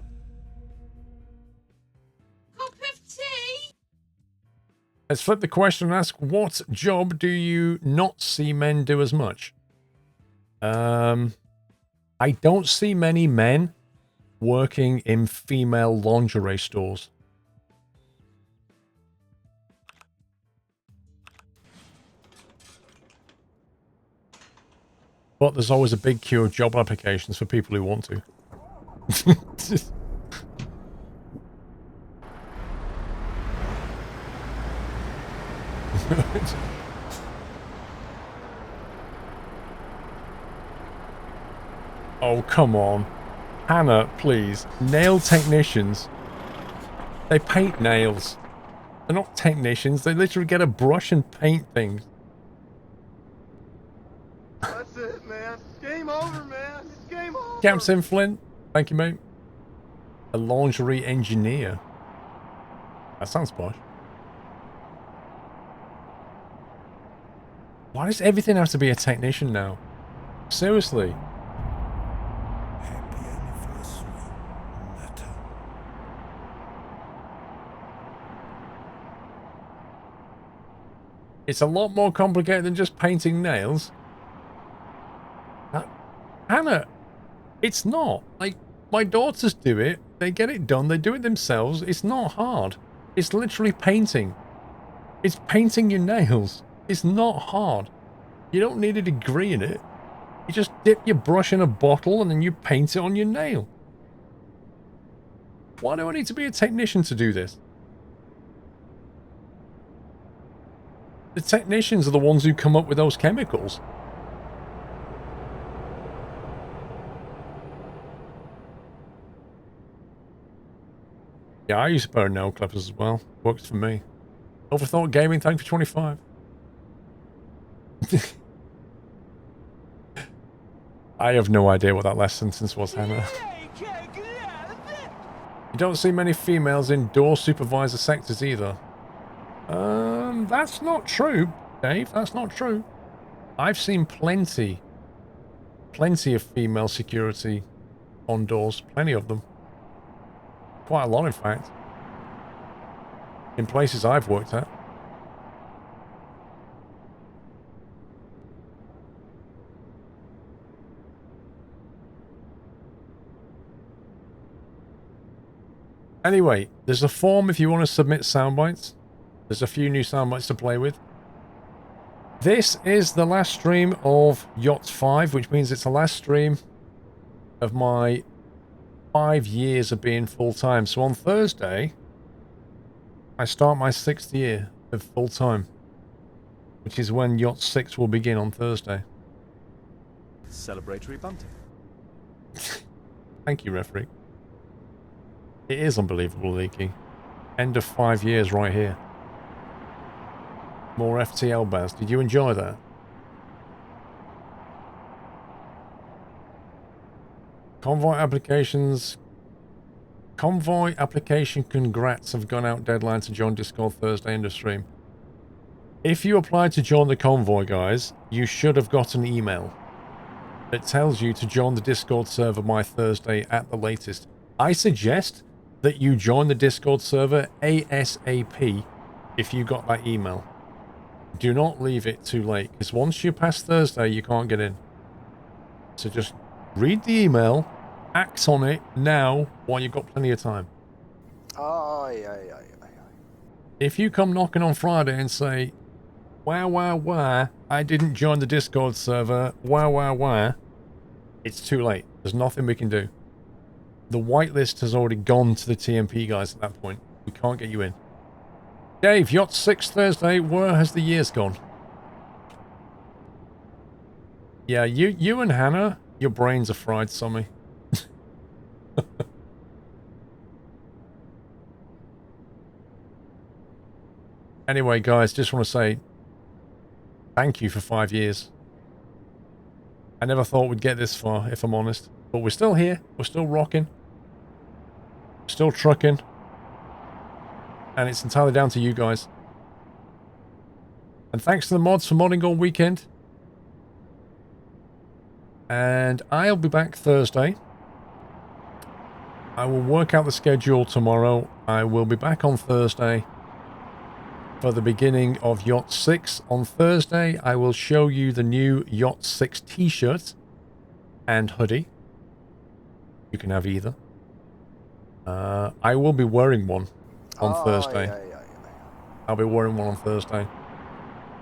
Cup of tea? Let's flip the question and ask, what job do you not see men do as much? I don't see many men working in female lingerie stores. But there's always a big queue of job applications for people who want to. Oh, come on. Hannah, please. Nail technicians. They paint nails. They're not technicians. They literally get a brush and paint things. That's it, man. Game over, man. It's game over. Captain Flint. Thank you, mate. A lingerie engineer. That sounds posh. Why does everything have to be a technician now? Seriously. Happy anniversary, Nutter. It's a lot more complicated than just painting nails. Hannah, it's not. Like, my daughters do it. They get it done. They do it themselves. It's not hard. It's literally painting. It's painting your nails. It's not hard. You don't need a degree in it. You just dip your brush in a bottle and then you paint it on your nail. Why do I need to be a technician to do this? The technicians are the ones who come up with those chemicals. Yeah, I use a pair of nail clippers as well. Works for me. Overthought Gaming, thank you for 25. I have no idea what that last sentence was, Hannah. You don't see many females in door supervisor sectors either. That's not true, Dave. That's not true. I've seen plenty of female security on doors. Plenty of them. Quite a lot, in fact. In places I've worked at. Anyway, there's a form if you want to submit sound bites. There's a few new sound bites to play with. This is the last stream of Yachts 5, which means it's the last stream of my 5 years of being full-time. So on Thursday, I start my 6th year of full-time, which is when Yacht 6 will begin on Thursday. Celebratory bunting. Thank you, referee. It is unbelievable, Leaky. End of 5 years right here. More FTL Baz. Did you enjoy that? Convoy application congrats have gone out deadline to join Discord Thursday end of stream. If you applied to join the convoy, guys, you should have got an email that tells you to join the Discord server by Thursday at the latest. I suggest that you join the Discord server ASAP if you got that email. Do not leave it too late, because once you pass Thursday, you can't get in. So just read the email, act on it now while you've got plenty of time. If you come knocking on Friday and say, wow, I didn't join the Discord server, wow, it's too late. There's nothing we can do. The whitelist has already gone to the TMP guys at that point. We can't get you in. Dave, Yacht 6 Thursday, where has the years gone? Yeah, you and Hannah, your brains are fried, Sommy. Anyway, guys, just want to say thank you for 5 years. I never thought we'd get this far, if I'm honest. But we're still here. We're still rocking. Still trucking. And it's entirely down to you guys. And thanks to the mods for modding all weekend. And I'll be back Thursday. I will work out the schedule tomorrow. I will be back on Thursday for the beginning of Yacht 6. On Thursday, I will show you the new Yacht 6 t-shirt and hoodie. You can have either. I will be wearing one on Thursday. I'll be wearing one on Thursday.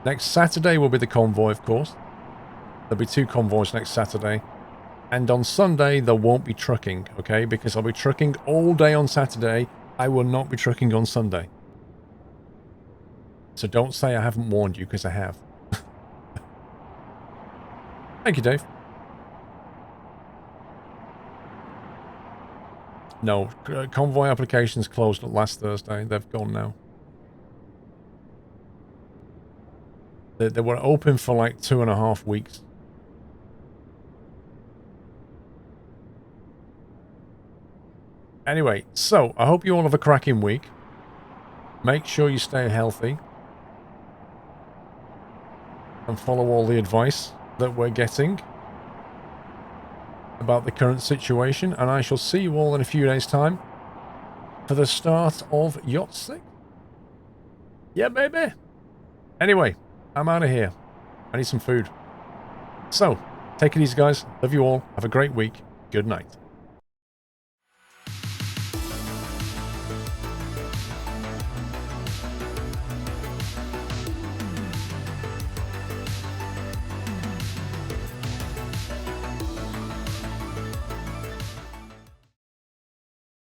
Next Saturday will be the convoy, of course. There'll be 2 convoys next Saturday. And on Sunday, there won't be trucking, okay? Because I'll be trucking all day on Saturday. I will not be trucking on Sunday. So don't say I haven't warned you, because I have. Thank you, Dave. No, convoy applications closed last Thursday. They've gone now. They were open for like 2.5 weeks. Anyway, so I hope you all have a cracking week. Make sure you stay healthy. And follow all the advice that we're getting about the current situation, and I shall see you all in a few days' time for the start of Yacht 6. Yeah, baby. Anyway, I'm out of here. I need some food. So, take it easy, guys. Love you all. Have a great week. Good night.